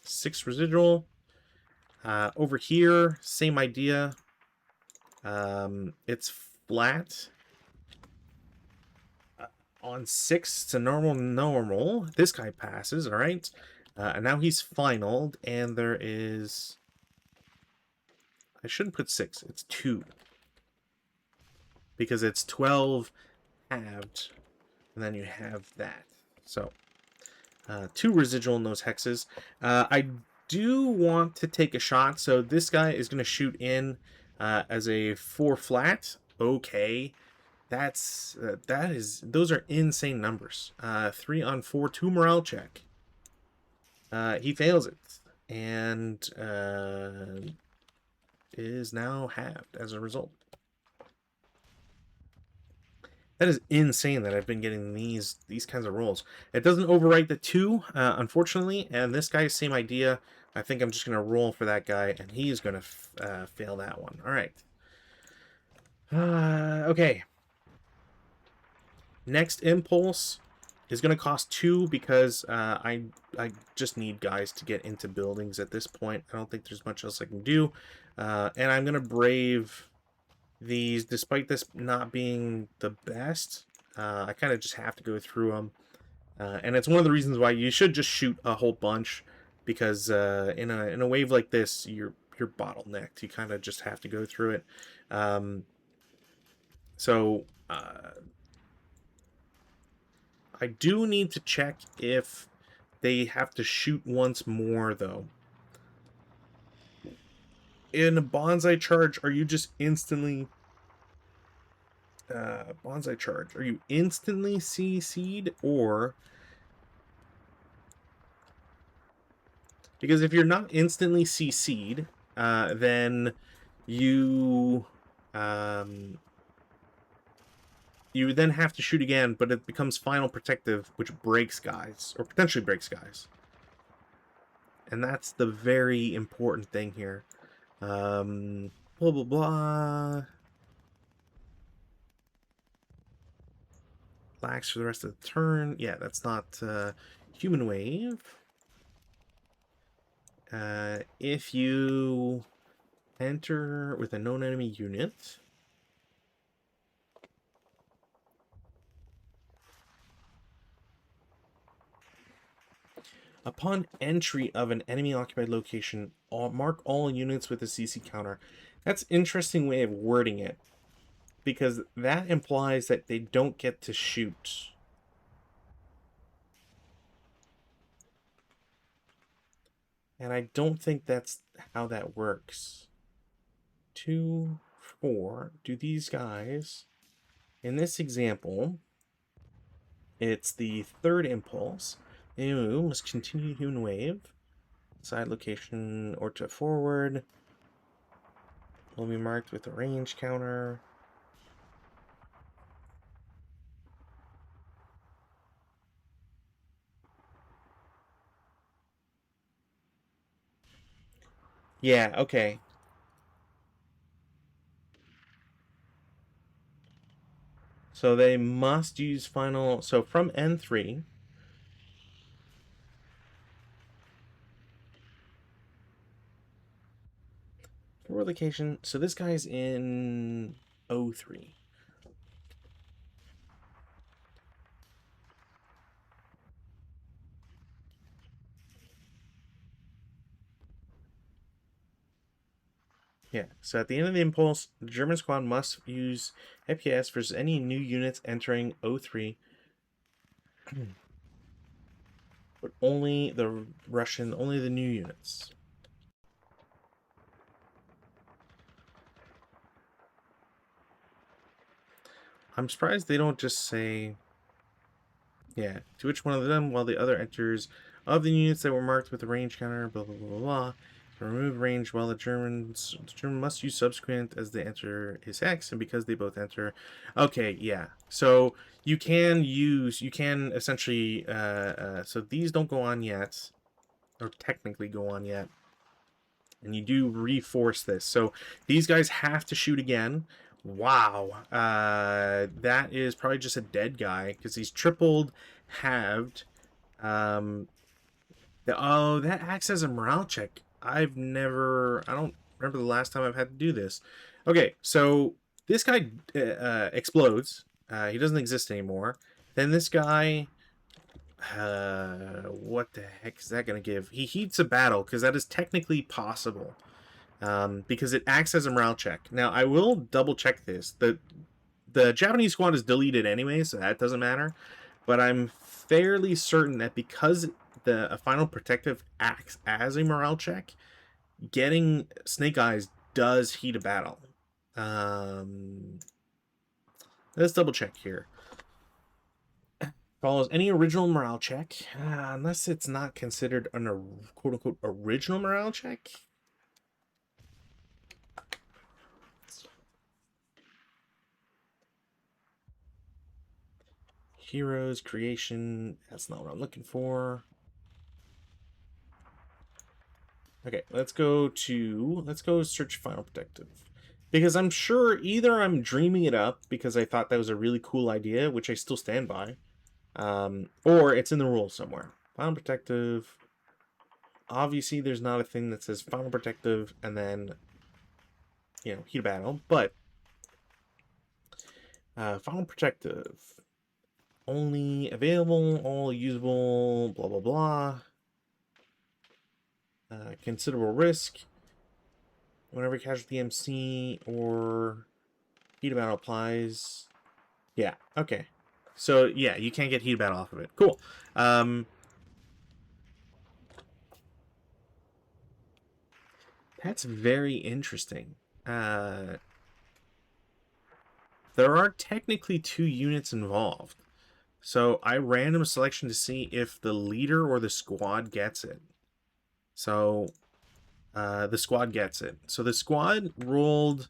6 residual. Over here, same idea. It's flat. On 6, it's a normal. This guy passes, all right. And now he's finaled, and there is... I shouldn't put 6, it's 2. Because it's 12 halved, and then you have that. So, 2 residual in those hexes. I do want to take a shot, so this guy is going to shoot in as a 4 flat. Okay. Those are insane numbers. 3 on 4, 2 morale check. He fails it, and is now halved as a result. That is insane that I've been getting these kinds of rolls. It doesn't overwrite the 2, unfortunately, and this guy's same idea. I think I'm just going to roll for that guy, and he's going to fail that one. All right. Okay. Next impulse is going to cost 2 because I just need guys to get into buildings at this point. I don't think there's much else I can do. And I'm going to brave these, despite this not being the best. I kind of just have to go through them. And it's one of the reasons why you should just shoot a whole bunch, because in a wave like this, you're bottlenecked. You kind of just have to go through it. I do need to check if they have to shoot once more, though. In a bonsai charge, are you just instantly... bonsai charge, are you instantly CC'd, or... Because if you're not instantly CC'd, then you... you then have to shoot again, but it becomes final protective, which breaks guys, or potentially breaks guys. And that's the very important thing here. Blah, blah, blah. Lax for the rest of the turn. Yeah, that's not human wave. If you enter with a known enemy unit... Upon entry of an enemy-occupied location, mark all units with a CC counter. That's an interesting way of wording it, because that implies that they don't get to shoot. And I don't think that's how that works. 2, 4. Do these guys... In this example, it's the 3rd impulse. You must continue human wave. Side location or to forward will be marked with a range counter. Yeah, okay. So they must use final... So from N3... Forward location. So this guy's in O3. Yeah, so at the end of the impulse, the German squad must use FPS versus any new units entering O3. But only the Russian, only the new units. I'm surprised they don't just say, yeah, to which one of them while the other enters of the units that were marked with the range counter, blah, blah, blah, blah. To remove range while the German must use subsequent as they enter his hex, and because they both enter. Okay, yeah. So you can essentially, so these don't go on yet, or technically go on yet. And you do reforce this. So these guys have to shoot again. Wow. That is probably just a dead guy because he's tripled, halved. Oh, that acts as a morale check. I don't remember the last time I've had to do this. Okay, so this guy explodes. He doesn't exist anymore. Then this guy, what the heck is that going to give? He heats a battle because that is technically possible. Because it acts as a morale check. Now, I will double check this. The Japanese squad is deleted anyway, so that doesn't matter. But I'm fairly certain that because the final protective acts as a morale check, getting Snake Eyes does heat a battle. Let's double check here. Follows any original morale check, unless it's not considered an quote-unquote original morale check. Heroes, creation, that's not what I'm looking for. Okay, let's go search Final Protective. Because I'm sure either I'm dreaming it up because I thought that was a really cool idea, which I still stand by, or it's in the rules somewhere. Final Protective. Obviously, there's not a thing that says Final Protective and then, heat a battle, but Final Protective. Only available, all usable, blah, blah, blah. Considerable risk. Whenever casualty MC or heat of battle applies. Yeah, okay. So, yeah, you can't get heat of battle off of it. Cool. That's very interesting. There are technically 2 units involved. So I random selection to see if the leader or the squad gets it. So the squad gets it. So the squad rolled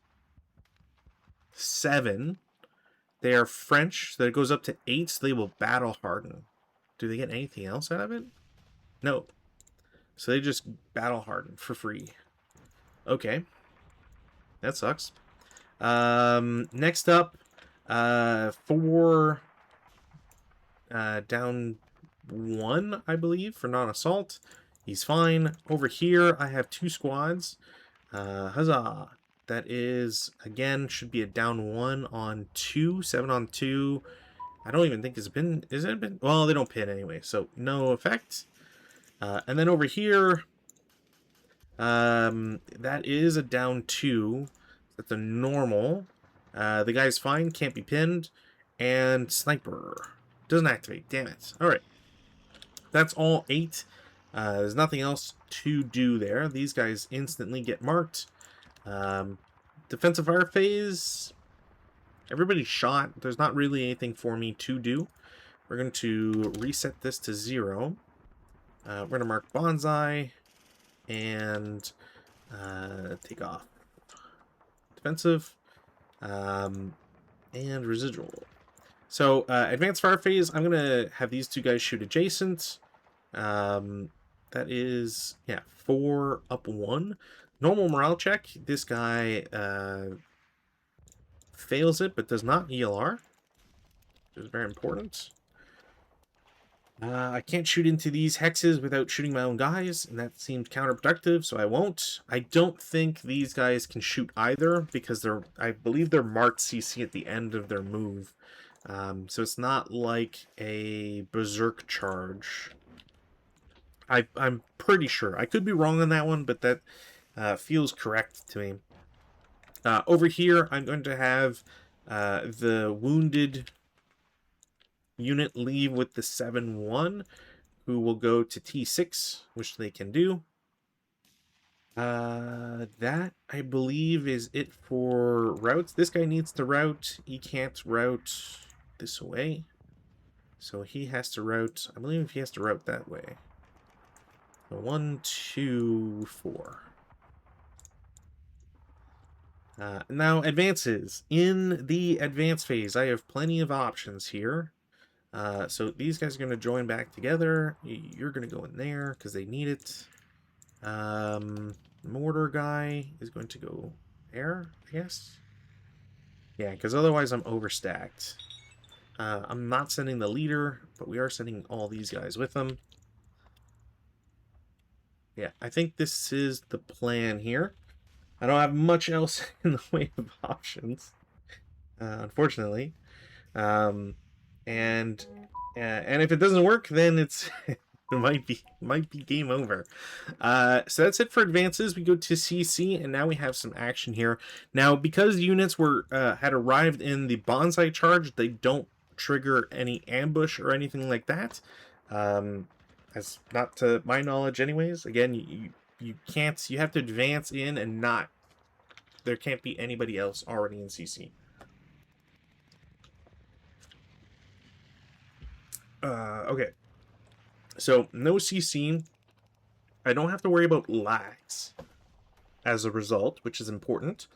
7. They are French, so it goes up to 8, so they will battle harden. Do they get anything else out of it? No. So they just battle harden for free. Okay. That sucks. Next up, 4 down 1, I believe, for non-assault. He's fine. Over here, I have 2 squads. Huzzah. That is, again, should be a down 1 on 2, 7 on 2. I don't even think it's been, is it been? Well, they don't pin anyway, so no effect. And then over here, that is a down 2. That's a normal. The guy's fine, can't be pinned. And sniper. Doesn't activate, damn it. Alright. That's all 8. There's nothing else to do there. These guys instantly get marked. Defensive fire phase. Everybody's shot. There's not really anything for me to do. We're going to reset this to 0. We're going to mark Bonsai and take off defensive and residual. So advanced fire phase, I'm going to have these 2 guys shoot adjacent. That is, 4 up 1. Normal morale check. This guy fails it, but does not ELR, which is very important. I can't shoot into these hexes without shooting my own guys, and that seems counterproductive, so I won't. I don't think these guys can shoot either, because I believe they're marked CC at the end of their move. So it's not like a berserk charge. I'm pretty sure. I could be wrong on that one, but that feels correct to me. Over here, I'm going to have the wounded unit leave with the 7-1, who will go to T6, which they can do. That I believe is it for routes. This guy needs to route. He can't route this way. So he has to route, I believe he has to route that way. So 1, 2, 4. Now, advances. In the advance phase, I have plenty of options here. So these guys are going to join back together. You're going to go in there because they need it. Mortar guy is going to go there, I guess. Yeah, because otherwise I'm overstacked. I'm not sending the leader, but we are sending all these guys with them. Yeah, I think this is the plan here. I don't have much else in the way of options, unfortunately. And if it doesn't work, then it's it might be game over. So that's it for advances. We go to CC, and now we have some action here. Now, because units were had arrived in the bonsai charge, they don't trigger any ambush or anything like that. As not to my knowledge, anyways. Again, you can't. You have to advance in and not. There can't be anybody else already in CC. Okay. So, no CC. I don't have to worry about lags as a result, which is important.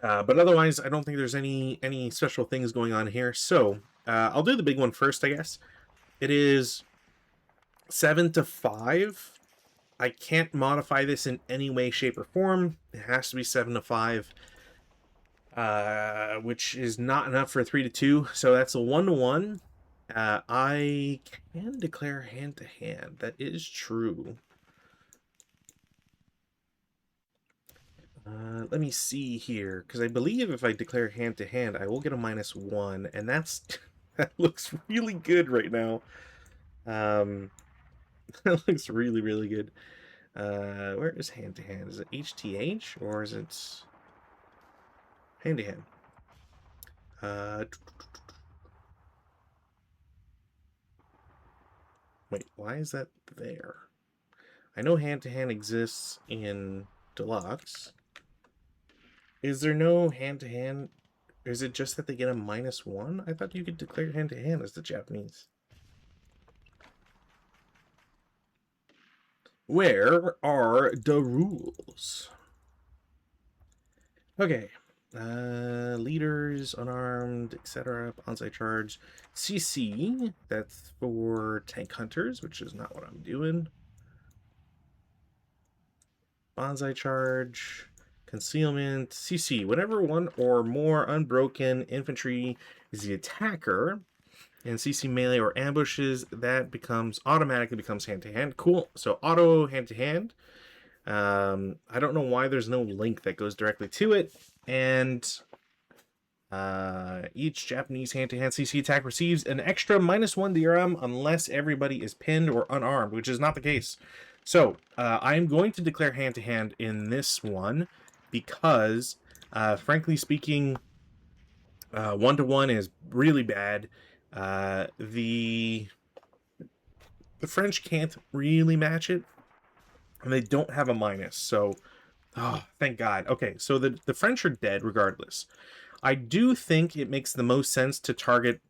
But otherwise, I don't think there's any special things going on here. So, I'll do the big one first, I guess. It is 7 to 5. I can't modify this in any way, shape, or form. It has to be 7 to 5. Which is not enough for a 3 to 2. So that's a 1 to 1. I can declare hand to hand. That is true. Let me see here, because I believe if I declare hand to hand, I will get a -1, and that's that looks really good right now. That looks really, really good. Where is hand to hand? Is it HTH or is it hand to hand? Wait, why is that there? I know hand to hand exists in Deluxe. Is there no hand to hand? Is it just that they get a -1? I thought you could declare hand to hand as the Japanese. Where are the rules? Okay. Leaders, unarmed, etc. Bonsai charge. CC, that's for tank hunters, which is not what I'm doing. Bonsai charge, concealment, CC. Whenever one or more unbroken infantry is the attacker, and CC melee or ambushes, that automatically becomes hand-to-hand. Cool. So auto hand-to-hand. I don't know why there's no link that goes directly to it. And each Japanese hand-to-hand CC attack receives an extra -1 DRM unless everybody is pinned or unarmed, which is not the case. So I'm going to declare hand-to-hand in this one because, frankly speaking, 1-to-1 is really bad. The French can't really match it, and they don't have a minus, so thank God. Okay, so the French are dead regardless. I do think it makes the most sense to target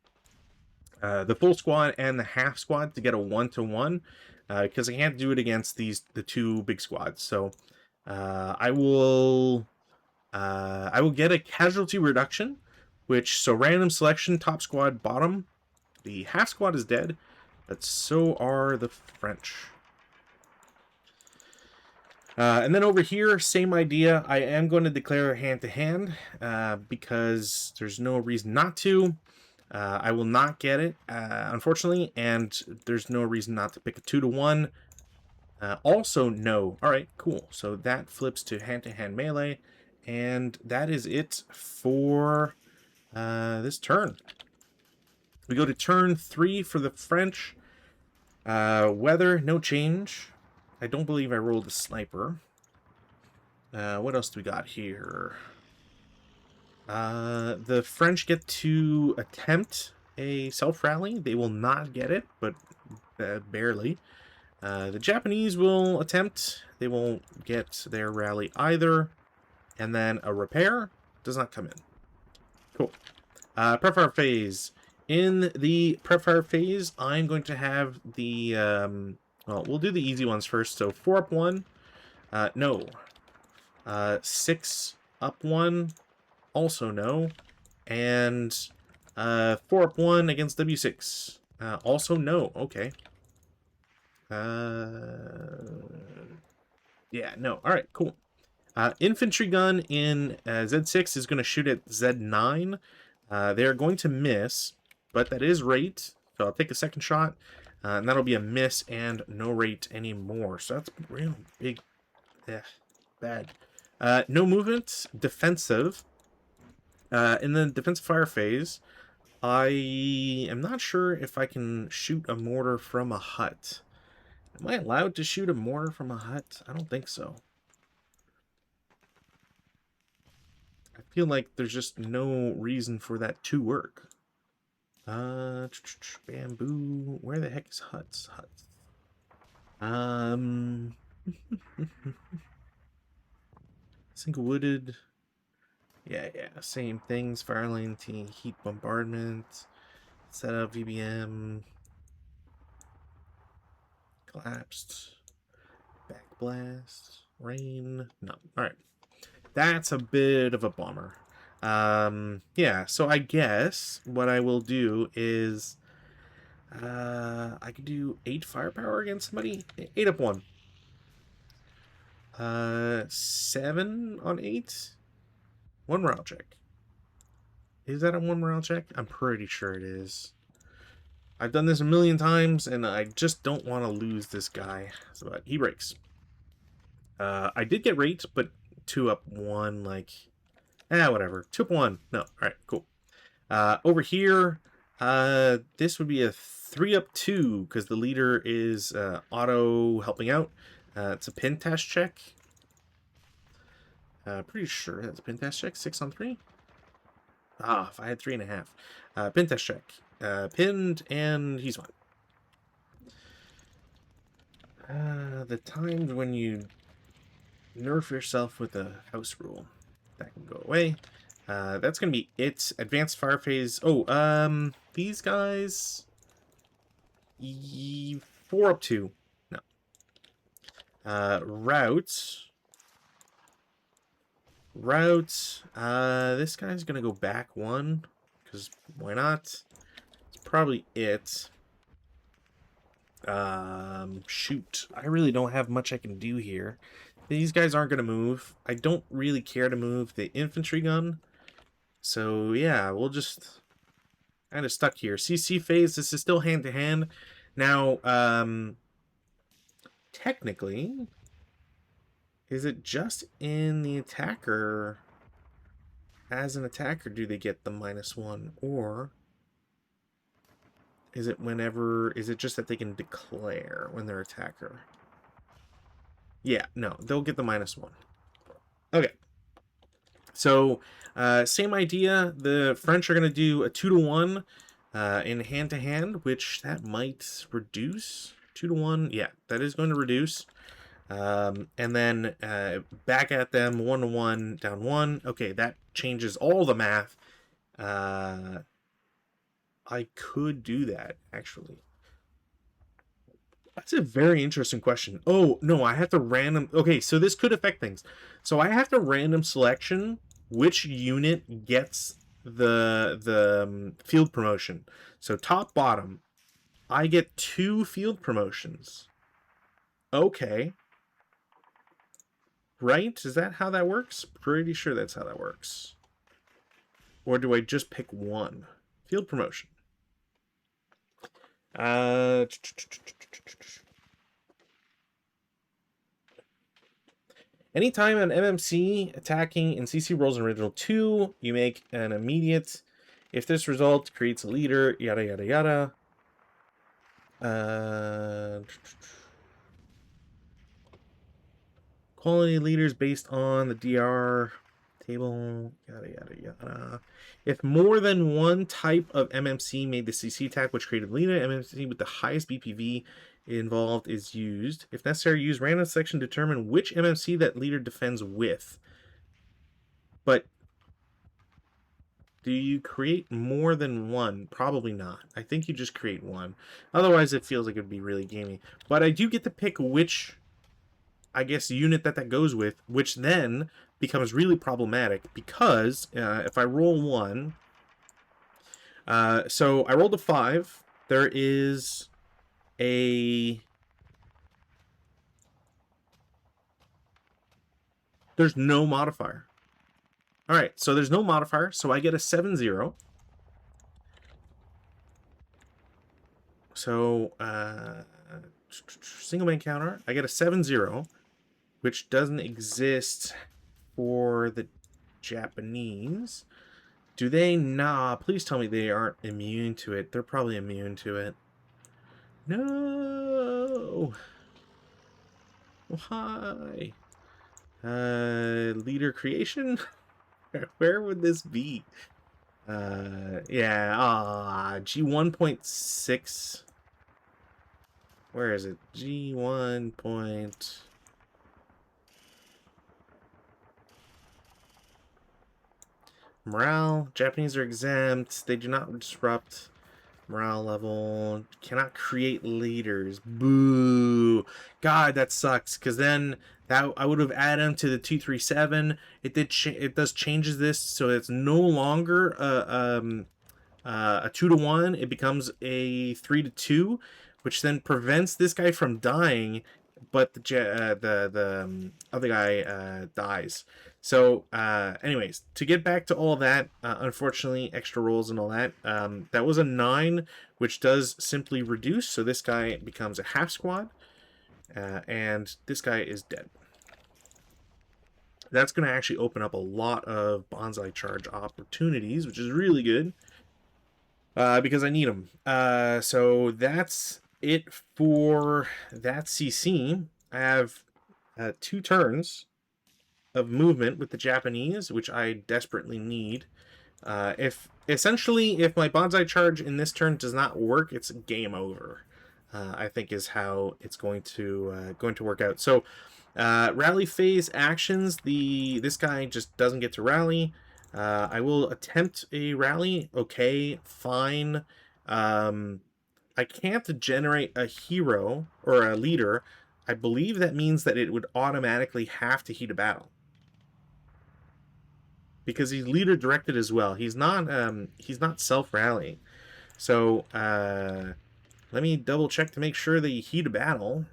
the full squad and the half squad to get a 1-to-1, because I can't do it against the two big squads. So I will get a casualty reduction, so random selection, top squad, bottom. The half squad is dead, but so are the French. And then over here, same idea. I am going to declare hand-to-hand because there's no reason not to. I will not get it, unfortunately, and there's no reason not to pick a 2-to-1. Also, no. All right, cool. So that flips to hand-to-hand melee, and that is it for this turn. We go to turn 3 for the French. Weather, no change. I don't believe I rolled a sniper. What else do we got here? The French get to attempt a self-rally. They will not get it, but barely. The Japanese will attempt. They won't get their rally either. And then a repair does not come in. Cool. Prep-fire phase. In the prep-fire phase, I'm going to have the... well, we'll do the easy ones first. So 4 up 1. No. 6 up 1. Also no. And 4 up 1 against W6. Also no. Okay. Yeah, no. All right, cool. Infantry gun in Z6 is going to shoot at Z9. They're going to miss, but that is rate. So I'll take a second shot, and that'll be a miss and no rate anymore. So that's real big, bad. No movement, defensive. In the defensive fire phase, I am not sure if I can shoot a mortar from a hut. Am I allowed to shoot a mortar from a hut? I don't think so. I feel like there's just no reason for that to work. Bamboo. Where the heck is huts? Single wooded. Yeah. Same things. Fire lane, heat bombardment. Setup, VBM. Collapsed. Backblast. Rain. No. Alright. That's a bit of a bummer. Yeah, so I guess what I will do is I could do 8 firepower against somebody. 8 up 1. 7 on 8. 1 morale check. Is that a 1 morale check? I'm pretty sure it is. I've done this a million times, and I just don't want to lose this guy. So he breaks. I did get rate, but 2 up 1, like... whatever. 2 up 1. No. Alright, cool. Over here, this would be a 3 up 2, because the leader is auto helping out. It's a pin test check. Pretty sure that's a pin test check. 6 on 3. If I had 3.5. Pin test check. Pinned, and he's fine. The times when you nerf yourself with a house rule. That can go away. That's going to be it. Advanced fire phase. Oh, these guys... 4 up 2. No. Routes. This guy's going to go back 1. Because why not? It's probably it. Shoot. I really don't have much I can do here. These guys aren't going to move. I don't really care to move the infantry gun. So, yeah, we'll just kind of stuck here. CC phase, this is still hand-to-hand. Now, technically, is it just in the attacker? As an attacker, do they get the -1? Or is it whenever... Is it just that they can declare when they're attacker? Yeah, no, they'll get the -1. Okay. So, same idea. The French are going to do a 2-to-1 in hand-to-hand, which that might reduce. 2-to-1, yeah, that is going to reduce. And then back at them, 1-to-1, down 1. Okay, that changes all the math. I could do that, actually. That's a very interesting question. Oh, no, I have to random... Okay, so this could affect things. So I have to random selection which unit gets the field promotion. So top, bottom. I get 2 field promotions. Okay. Right? Is that how that works? Pretty sure that's how that works. Or do I just pick 1? Field promotion. Anytime an MMC attacking in CC rolls an original 2, you make an immediate. If this result creates a leader, yada yada yada. Quality leaders based on the DR table, yada yada yada. If more than one type of MMC made the CC attack which created leader, MMC with the highest BPV involved is used. If necessary, use random selection to determine which MMC that leader defends with. But do you create more than one? Probably not. I think you just create one. Otherwise, it feels like it would be really gamey. But I do get to pick which, I guess, unit that goes with, which then becomes really problematic because if I roll one, so I rolled a 5. There is a... There's no modifier. Alright, so there's no modifier, so I get a 7-0. So, single main counter, I get a 7-0, which doesn't exist for the Japanese. Do they? Nah, please tell me they aren't immune to it. They're probably immune to it. No! Why? Leader creation? Where would this be? Yeah, G1.6. Where is it? G1 point... Morale. Japanese are exempt. They do not disrupt morale level. Cannot create leaders. Boo. God, that sucks. Because then that I would have added them to the 237. It does changes this so it's no longer a 2-to-1. It becomes a 3-to-2, which then prevents this guy from dying, but the other guy dies. So, anyways, to get back to all that, unfortunately, extra rolls and all that, that was a 9, which does simply reduce. So this guy becomes a half squad, and this guy is dead. That's going to actually open up a lot of bonsai charge opportunities, which is really good, because I need them. So that's it for that CC. I have 2 turns of movement with the Japanese, which I desperately need. If my bonsai charge in this turn does not work, it's game over. I think is how it's going to work out. So rally phase actions. This guy just doesn't get to rally. I will attempt a rally. Okay, fine. I can't generate a hero or a leader. I believe that means that it would automatically have to heat a battle, because he's leader directed as well. He's not self-rallying. So let me double check to make sure that you heat a battle.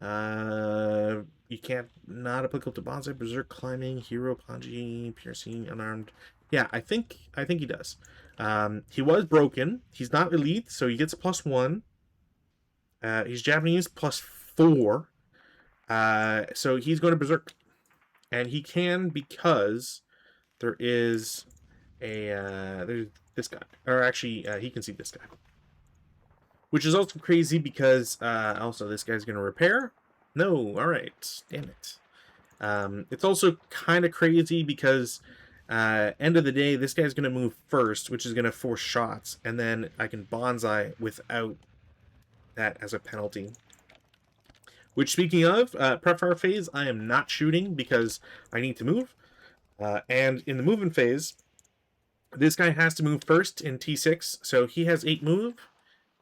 You can't, not applicable to bonsai, berserk, climbing, hero, Panji, piercing, unarmed. Yeah, I think he does. He was broken. He's not elite, so he gets a +1. He's Japanese, +4. So he's going to berserk. And he can because there is there's this guy. Or actually, he can see this guy. Which is also crazy because also this guy's going to repair. No, alright. Damn it. It's also kind of crazy because end of the day, this guy's going to move first, which is going to force shots. And then I can bonsai without that as a penalty. Which, speaking of, prep fire phase, I am not shooting because I need to move. And in the movement phase, this guy has to move first in T6, so he has 8 move.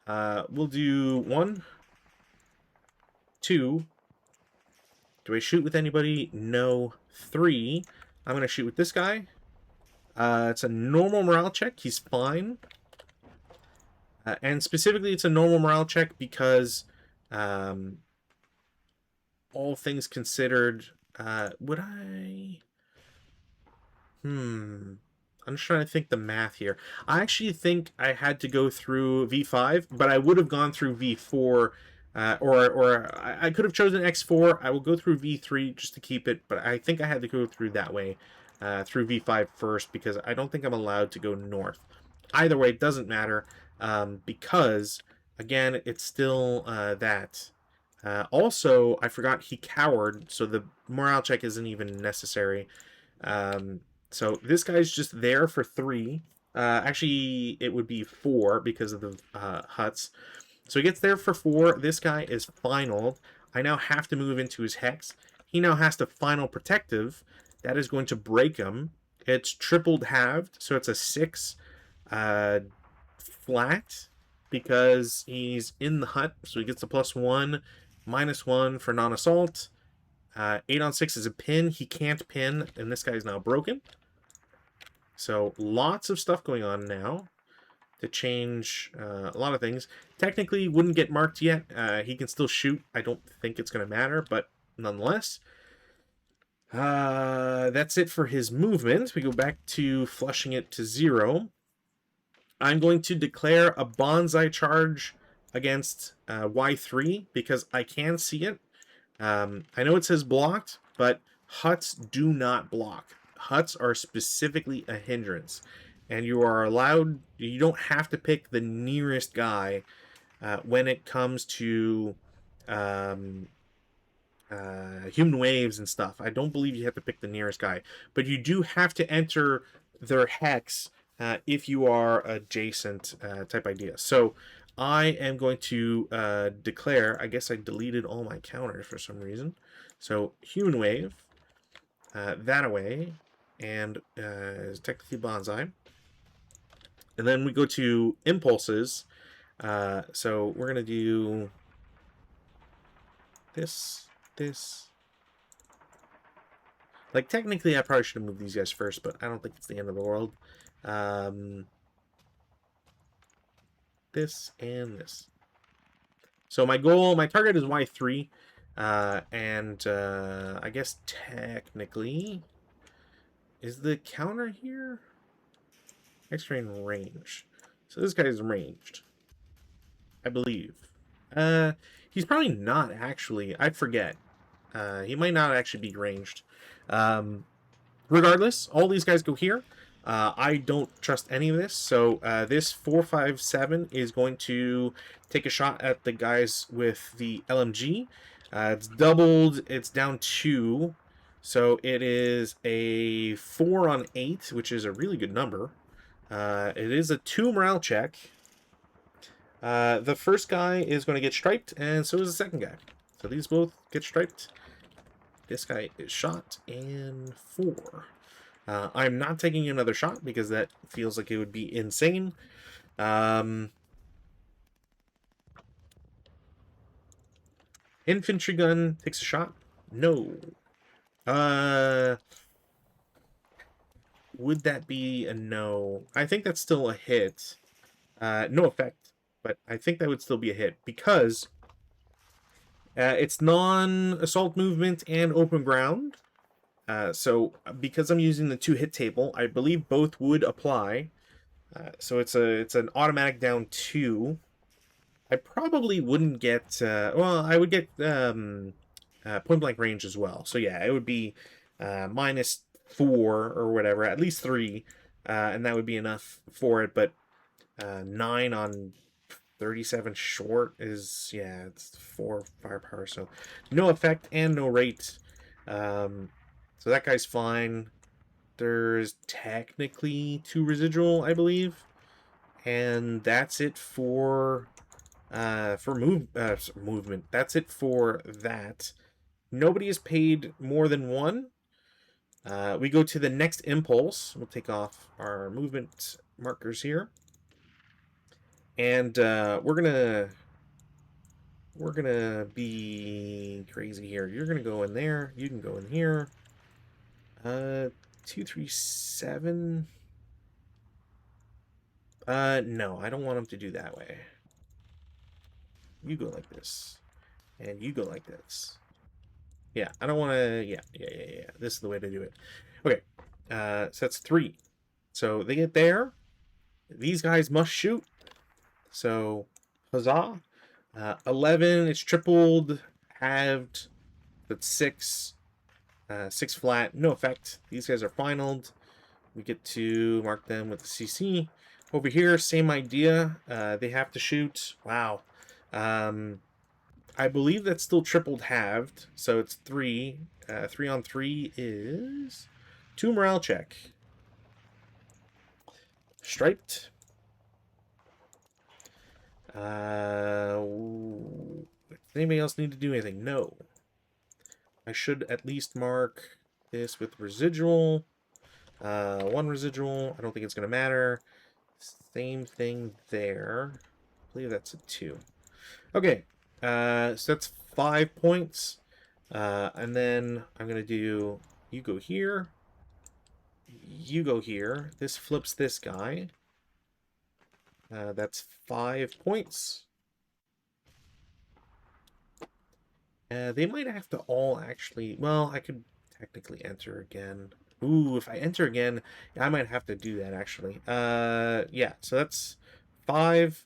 We'll do 1, 2. Do I shoot with anybody? No. 3. I'm going to shoot with this guy. It's a normal morale check. He's fine. And specifically, it's a normal morale check because... all things considered, would I... I'm just trying to think the math here. I actually think I had to go through V5, but I would have gone through V4, or I could have chosen X4. I will go through V3 just to keep it, but I think I had to go through that way, through V5 first, because I don't think I'm allowed to go north. Either way, it doesn't matter, because, again, it's still that... also, I forgot he cowered, so the morale check isn't even necessary. So this guy's just there for 3. Actually, it would be 4 because of the huts. So he gets there for 4. This guy is final. I now have to move into his Hex. He now has to final Protective. That is going to break him. It's tripled halved, so it's a 6 flat because he's in the hut. So he gets a +1, -1 for non-assault. 8 on 6 is a pin. He can't pin, and this guy is now broken. So lots of stuff going on now to change a lot of things. Technically, wouldn't get marked yet. He can still shoot. I don't think it's going to matter, but nonetheless. That's it for his movement. We go back to flushing it to 0. I'm going to declare a bonsai charge against Y3 because I can see it. I know it says blocked, but huts do not block. Huts are specifically a hindrance. And you are allowed, you don't have to pick the nearest guy when it comes to human waves and stuff. I don't believe you have to pick the nearest guy. But you do have to enter their hex if you are adjacent type idea. So I am going to declare, I guess I deleted all my counters for some reason. So human wave, that away, and is technically bonsai. And then we go to impulses. So we're going to do this. Like, technically, I probably should have moved these guys first, but I don't think it's the end of the world. This and this. So my target is Y3. And I guess technically, is the counter here? X-ray range. So this guy is ranged, I believe. He's probably not actually. I forget. He might not actually be ranged. Regardless, all these guys go here. I don't trust any of this. So this 457 is going to take a shot at the guys with the LMG. It's doubled. It's down 2. So it is a 4 on 8, which is a really good number. It is a 2 morale check. The first guy is going to get striped, and so is the second guy. So these both get striped. This guy is shot, and 4. I'm not taking another shot because that feels like it would be insane. Infantry gun takes a shot. No. Would that be a no? I think that's still a hit. No effect, but I think that would still be a hit because it's non-assault movement and open ground. So because I'm using the 2-hit table, I believe both would apply. So it's an automatic down 2. I probably wouldn't get well, I would get point blank range as well. So yeah, it would be -4 or whatever, at least 3, and that would be enough for it. But 9 on 37 short is, yeah, it's 4 firepower, so no effect and no rate. So that guy's fine. There's technically 2 residual, I believe, and that's it for movement. That's it for that. Nobody is paid more than 1. We go to the next impulse. We'll take off our movement markers here, and we're gonna be crazy here. You're gonna go in there. You can go in here. 237. No, I don't want him to do that way. You go like this, and you go like this. Yeah, I don't want to. Yeah. This is the way to do it. Okay, so that's 3. So they get there. These guys must shoot. So, huzzah. 11, it's tripled, halved. That's 6. 6 flat, no effect. These guys are finaled. We get to mark them with the CC. Over here, same idea. They have to shoot. Wow. I believe that's still tripled halved. So it's 3. 3 on 3 is 2 morale check. Striped. Does anybody else need to do anything? No. I should at least mark this with residual. One residual. I don't think it's going to matter. Same thing there. I believe that's a 2. Okay. So that's 5 points. And then I'm going to do... You go here. You go here. This flips this guy. That's 5 points. They might have to all actually... Well, I could technically enter again. Ooh, if I enter again, I might have to do that, actually. Yeah, so that's 5.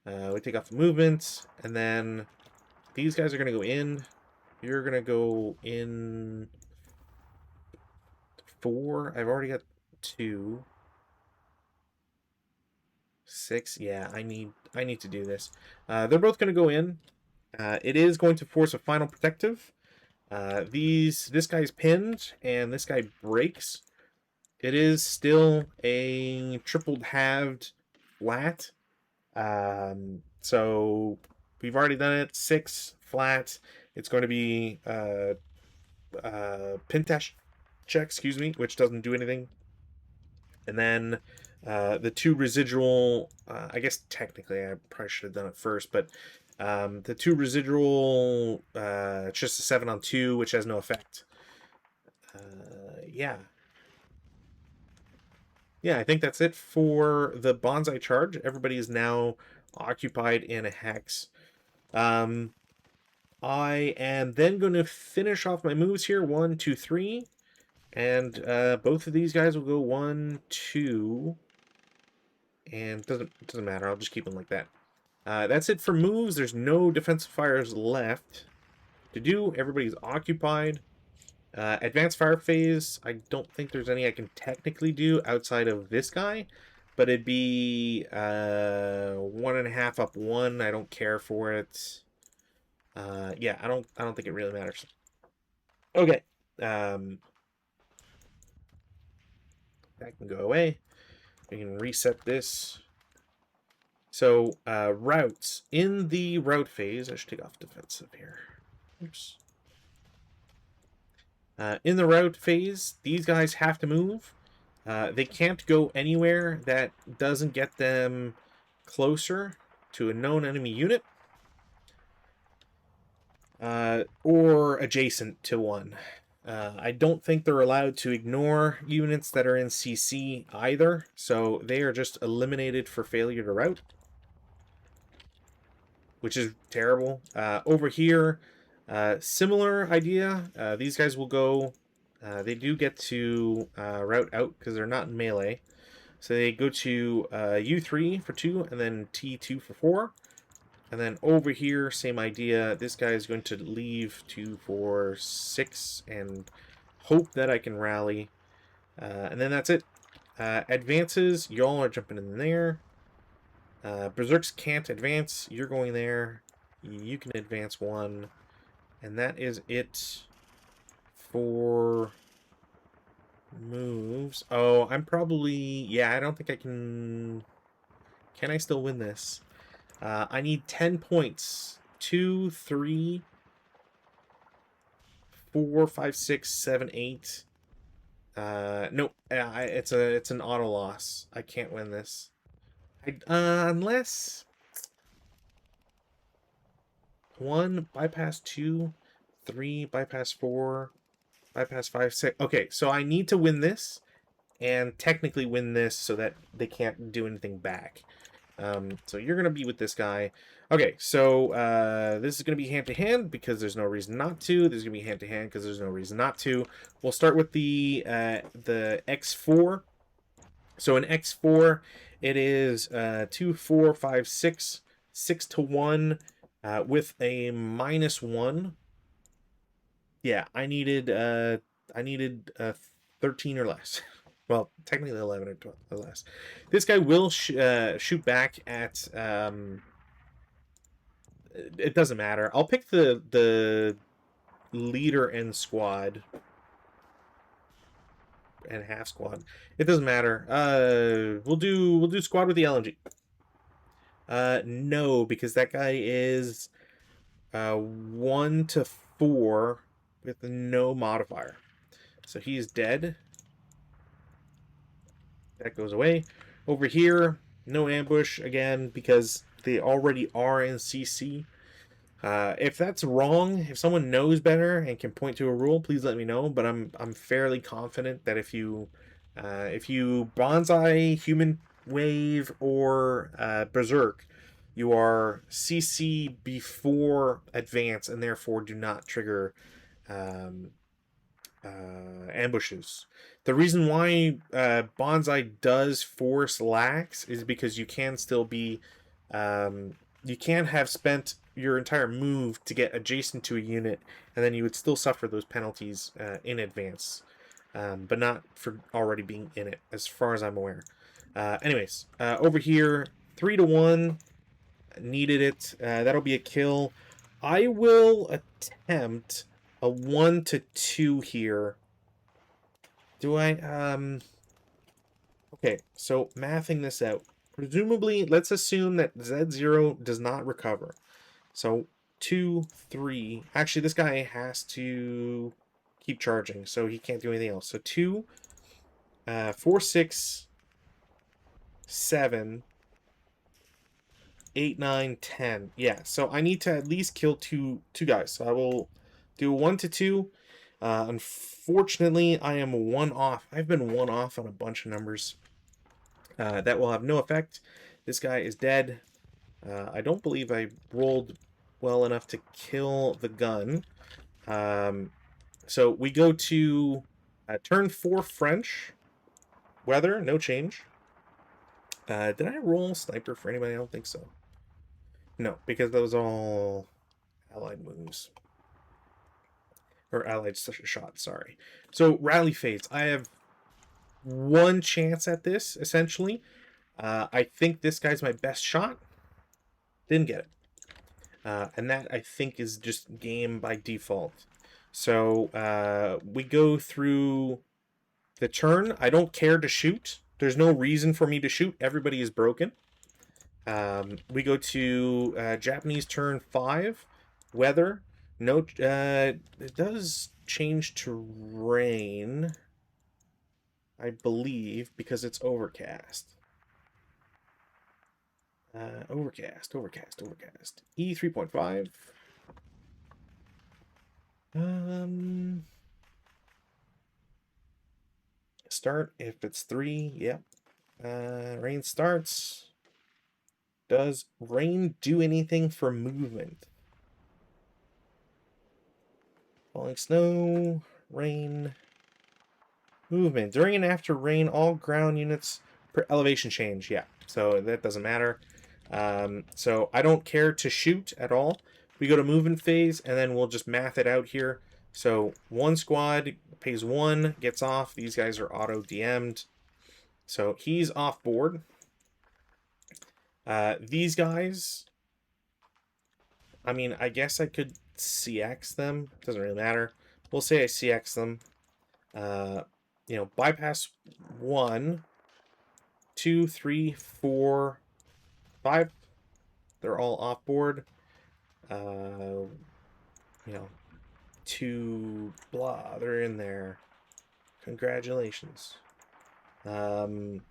We take off the movement, and then these guys are going to go in. You're going to go in 4. I've already got 2. 6. Yeah, I need to do this. They're both going to go in. It is going to force a final protective. This guy's pinned, and this guy breaks. It is still a tripled halved flat. So we've already done it. 6 flat. It's going to be Pintash check, excuse me, which doesn't do anything. And then the 2 residual, I guess technically I probably should have done it first, but the 2 residual, it's just a 7 on 2, which has no effect. Yeah. Yeah, I think that's it for the bonsai charge. Everybody is now occupied in a hex. I am then going to finish off my moves here. 1, 2, 3. And both of these guys will go 1, 2. And doesn't matter. I'll just keep them like that. That's it for moves. There's no defensive fires left to do. Everybody's occupied. Advanced fire phase, I don't think there's any I can technically do outside of this guy, but it'd be 1.5 up 1. I don't care for it. Yeah, I don't think it really matters. Okay. That can go away. We can reset this. So routes. In the route phase, I should take off defensive here. Oops. In the route phase, these guys have to move. They can't go anywhere that doesn't get them closer to a known enemy unit or adjacent to one. I don't think they're allowed to ignore units that are in CC either, so they are just eliminated for failure to route, which is terrible. Over here, similar idea. These guys will go... they do get to route out because they're not in melee. So they go to U3 for 2 and then T2 for 4. And then over here, same idea. This guy is going to leave 2, 4, 6 and hope that I can rally. And then that's it. Advances, y'all are jumping in there. Berserks can't advance. You're going there. You can advance 1. And that is it for moves. Oh, I'm probably... Yeah, I don't think I can... Can I still win this? I need 10 points. 2, 3, 4, 5, 6, 7, 8. Nope. It's an auto loss. I can't win this. Unless... 1, bypass 2, 3, bypass 4, bypass 5, 6. Okay, so I need to win this and technically win this so that they can't do anything back. So you're going to be with this guy. Okay, so this is going to be hand-to-hand because there's no reason not to. This is going to be hand-to-hand because there's no reason not to. We'll start with the X4. So in X4, it is 2, 4, 5, 6, 6 to 1 with a -1. Yeah, I needed 13 or less. Well, technically 11 or 12 or less. This guy will shoot back at... it doesn't matter. I'll pick the leader and squad. And half squad. It doesn't matter. We'll do squad with the LNG. No, because that guy is 1 to 4 with no modifier. So he's dead. That goes away. Over here, no ambush again because they already are in CC. If that's wrong, if someone knows better and can point to a rule, please let me know. But I'm fairly confident that if you bonsai, human wave, or berserk, you are CC before advance and therefore do not trigger um, ambushes. The reason why bonsai does force lax is because you can still be you can have spent your entire move to get adjacent to a unit, and then you would still suffer those penalties in advance, but not for already being in it, as far as I'm aware. Anyways, over here, 3 to 1, needed it. That'll be a kill. I will attempt a 1 to 2 here. Do I? Okay, so mathing this out. Presumably, let's assume that Z0 does not recover. So 2, 3. Actually, this guy has to keep charging, so he can't do anything else. So 2, 4, 6, 7, 8, 9, 10. Yeah, so I need to at least kill two guys. So I will do 1 to 2. Unfortunately, I am 1 off. I've been 1 off on a bunch of numbers. That will have no effect. This guy is dead. I don't believe I rolled well enough to kill the gun. So we go to turn 4 French. Weather, no change. Did I roll sniper for anybody? I don't think so. No, because those are all allied moves. Or allied shots, sorry. So rally phase. I have 1 chance at this, essentially. I think this guy's my best shot. Didn't get it. And that, I think, is just game by default. So we go through the turn. I don't care to shoot. There's no reason for me to shoot. Everybody is broken. We go to Japanese turn 5. Weather. No, it does change to rain, I believe, because it's overcast. Overcast. E 3.5. Start if it's 3. Yep. Rain starts. Does rain do anything for movement? Falling snow, rain, movement. During and after rain, all ground units per elevation change. Yeah, so that doesn't matter. So I don't care to shoot at all. We go to movement phase, and then we'll just math it out here. So 1 squad pays 1, gets off. These guys are auto DM'd. So he's off board. These guys, I mean, I guess I could CX them. Doesn't really matter. We'll say I CX them. You know, bypass 1, 2, 3, 4, 5. They're all off board. You know, 2, blah, they're in there. Congratulations. Bypass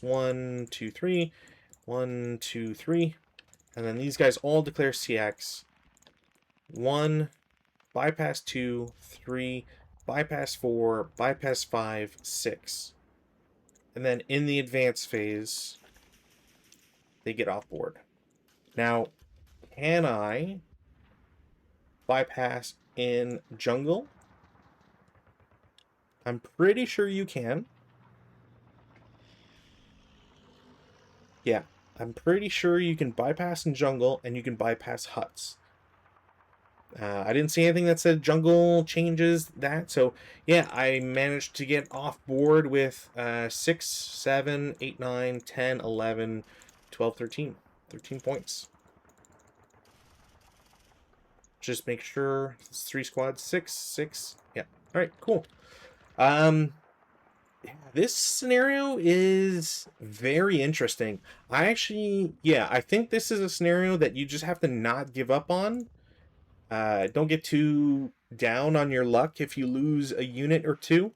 1, 2, 3. 1, 2, 3. And then these guys all declare CX. 1, bypass 2, 3, bypass 4, bypass 5, 6. And then in the advance phase, they get off board. Now, can I bypass in jungle? I'm pretty sure you can. Yeah, I'm pretty sure you can bypass in jungle and you can bypass huts. I didn't see anything that said jungle changes that. So, yeah, I managed to get off board with 6, 7, 8, 9, 10, 11, 12, 13. 13 points. Just make sure it's 3 squads, 6, 6. Yeah. All right, cool. This scenario is very interesting. I actually, yeah, I think this is a scenario that you just have to not give up on. Don't get too down on your luck if you lose a unit or two.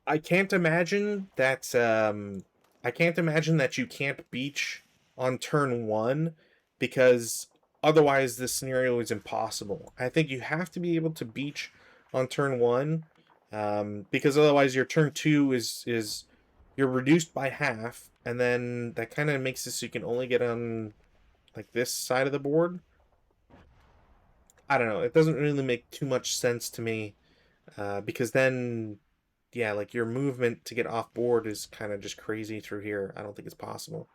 I can't imagine that. I can't imagine that you can't beach on turn one, because otherwise this scenario is impossible. I think you have to be able to beach on turn one, because otherwise your turn two is you're reduced by half, and then that kind of makes it so you can only get on like this side of the board. I don't know. It doesn't really make too much sense to me, because then yeah, like your movement to get off board is kind of just crazy through here. I don't think it's possible.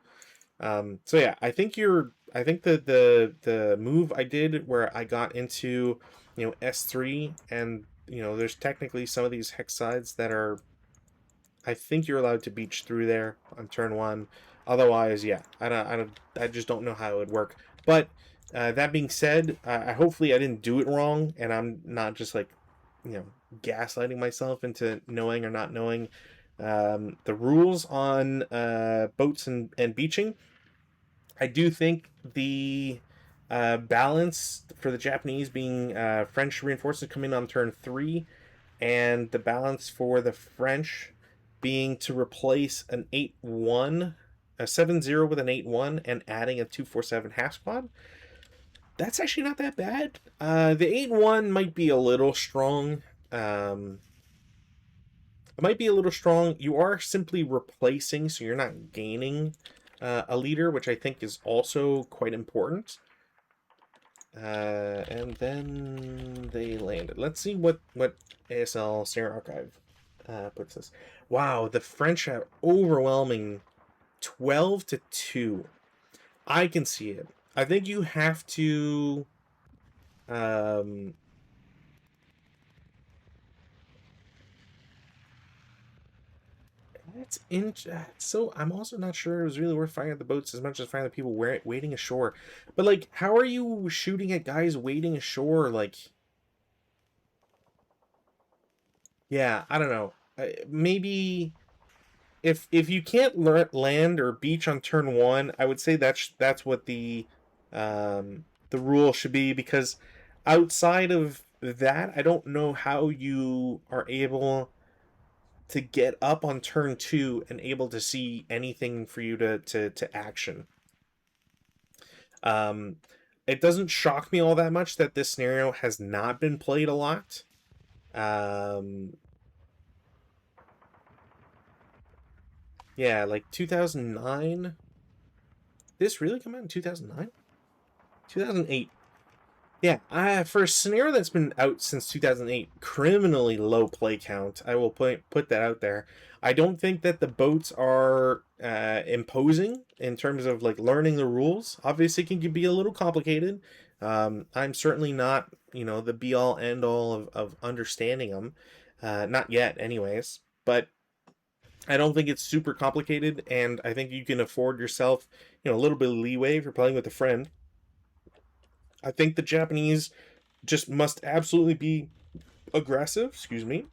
So yeah, I think the move I did where I got into, S3, and there's technically some of these hex sides that are, I think you're allowed to beach through there on turn one. Otherwise, yeah, I just don't know how it would work. But that being said, hopefully I didn't do it wrong, and I'm not just like, gaslighting myself into knowing or not knowing the rules on boats and beaching. I do think the balance for the Japanese being French reinforcements coming on turn three, and the balance for the French being to replace an 8-1, a 7-0 with an 8-1, and adding a 2-4-7 half squad. That's actually not that bad. The 8-1 might be a little strong. It might be a little strong. You are simply replacing, so you're not gaining a leader, which I think is also quite important. And then they landed. Let's see what ASL Sierra Archive puts this. Wow, the French have overwhelming 12-2. I can see it. I think you have to so I'm also not sure it was really worth firing at the boats as much as firing the people waiting ashore. But like, how are you shooting at guys waiting ashore? Like, yeah, I don't know. Maybe if you can't land or beach on turn one, I would say that's what the rule should be, because outside of that, I don't know how you are able to get up on turn two and able to see anything for you to action. Um, it doesn't shock me all that much that this scenario has not been played a lot. Yeah, like 2009. This really come out in 2009? 2008. Yeah, for a scenario that's been out since 2008, criminally low play count. I will put that out there. I don't think that the boats are imposing in terms of like learning the rules. Obviously, it can be a little complicated. I'm certainly not, the be all end all of understanding them. Not yet, anyways. But I don't think it's super complicated, and I think you can afford yourself, a little bit of leeway if you're playing with a friend. I think the Japanese just must absolutely be aggressive. Excuse me.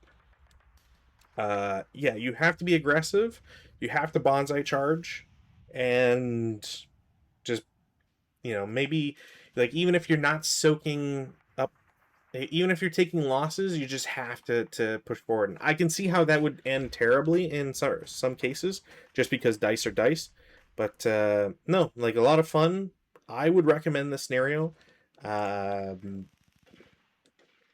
Yeah, you have to be aggressive. You have to bonsai charge, and just maybe like even if you're not soaking up, even if you're taking losses, you just have to push forward. And I can see how that would end terribly in some cases, just because dice are dice. But no, like a lot of fun. I would recommend this scenario.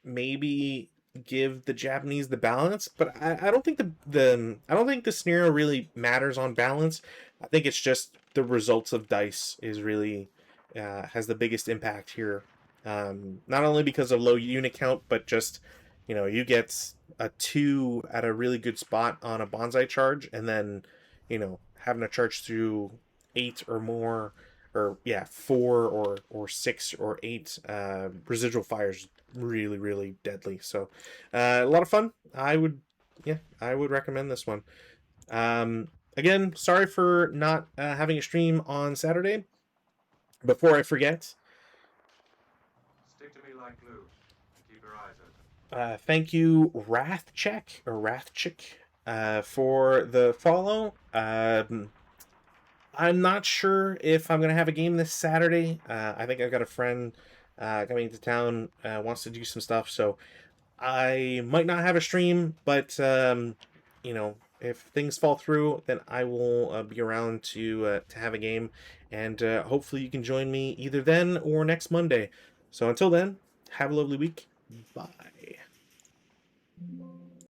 Maybe give the Japanese the balance, but I don't think I don't think the scenario really matters on balance. I think it's just the results of dice is really has the biggest impact here. Not only because of low unit count, but just you get a 2 at a really good spot on a bonsai charge, and then having to charge through 8 or more, or yeah, 4 or 6 or 8 residual fires, really really deadly. So a lot of fun. I would recommend this one. Again, sorry for not having a stream on Saturday. Before I forget, Stick to me like glue. Keep your eyes open. Thank you, Wrathchick, for the follow. I'm not sure if I'm gonna have a game this Saturday. I think I've got a friend coming to town, wants to do some stuff, so I might not have a stream. But if things fall through, then I will be around to have a game, and hopefully you can join me either then or next Monday. So until then, have a lovely week. Bye.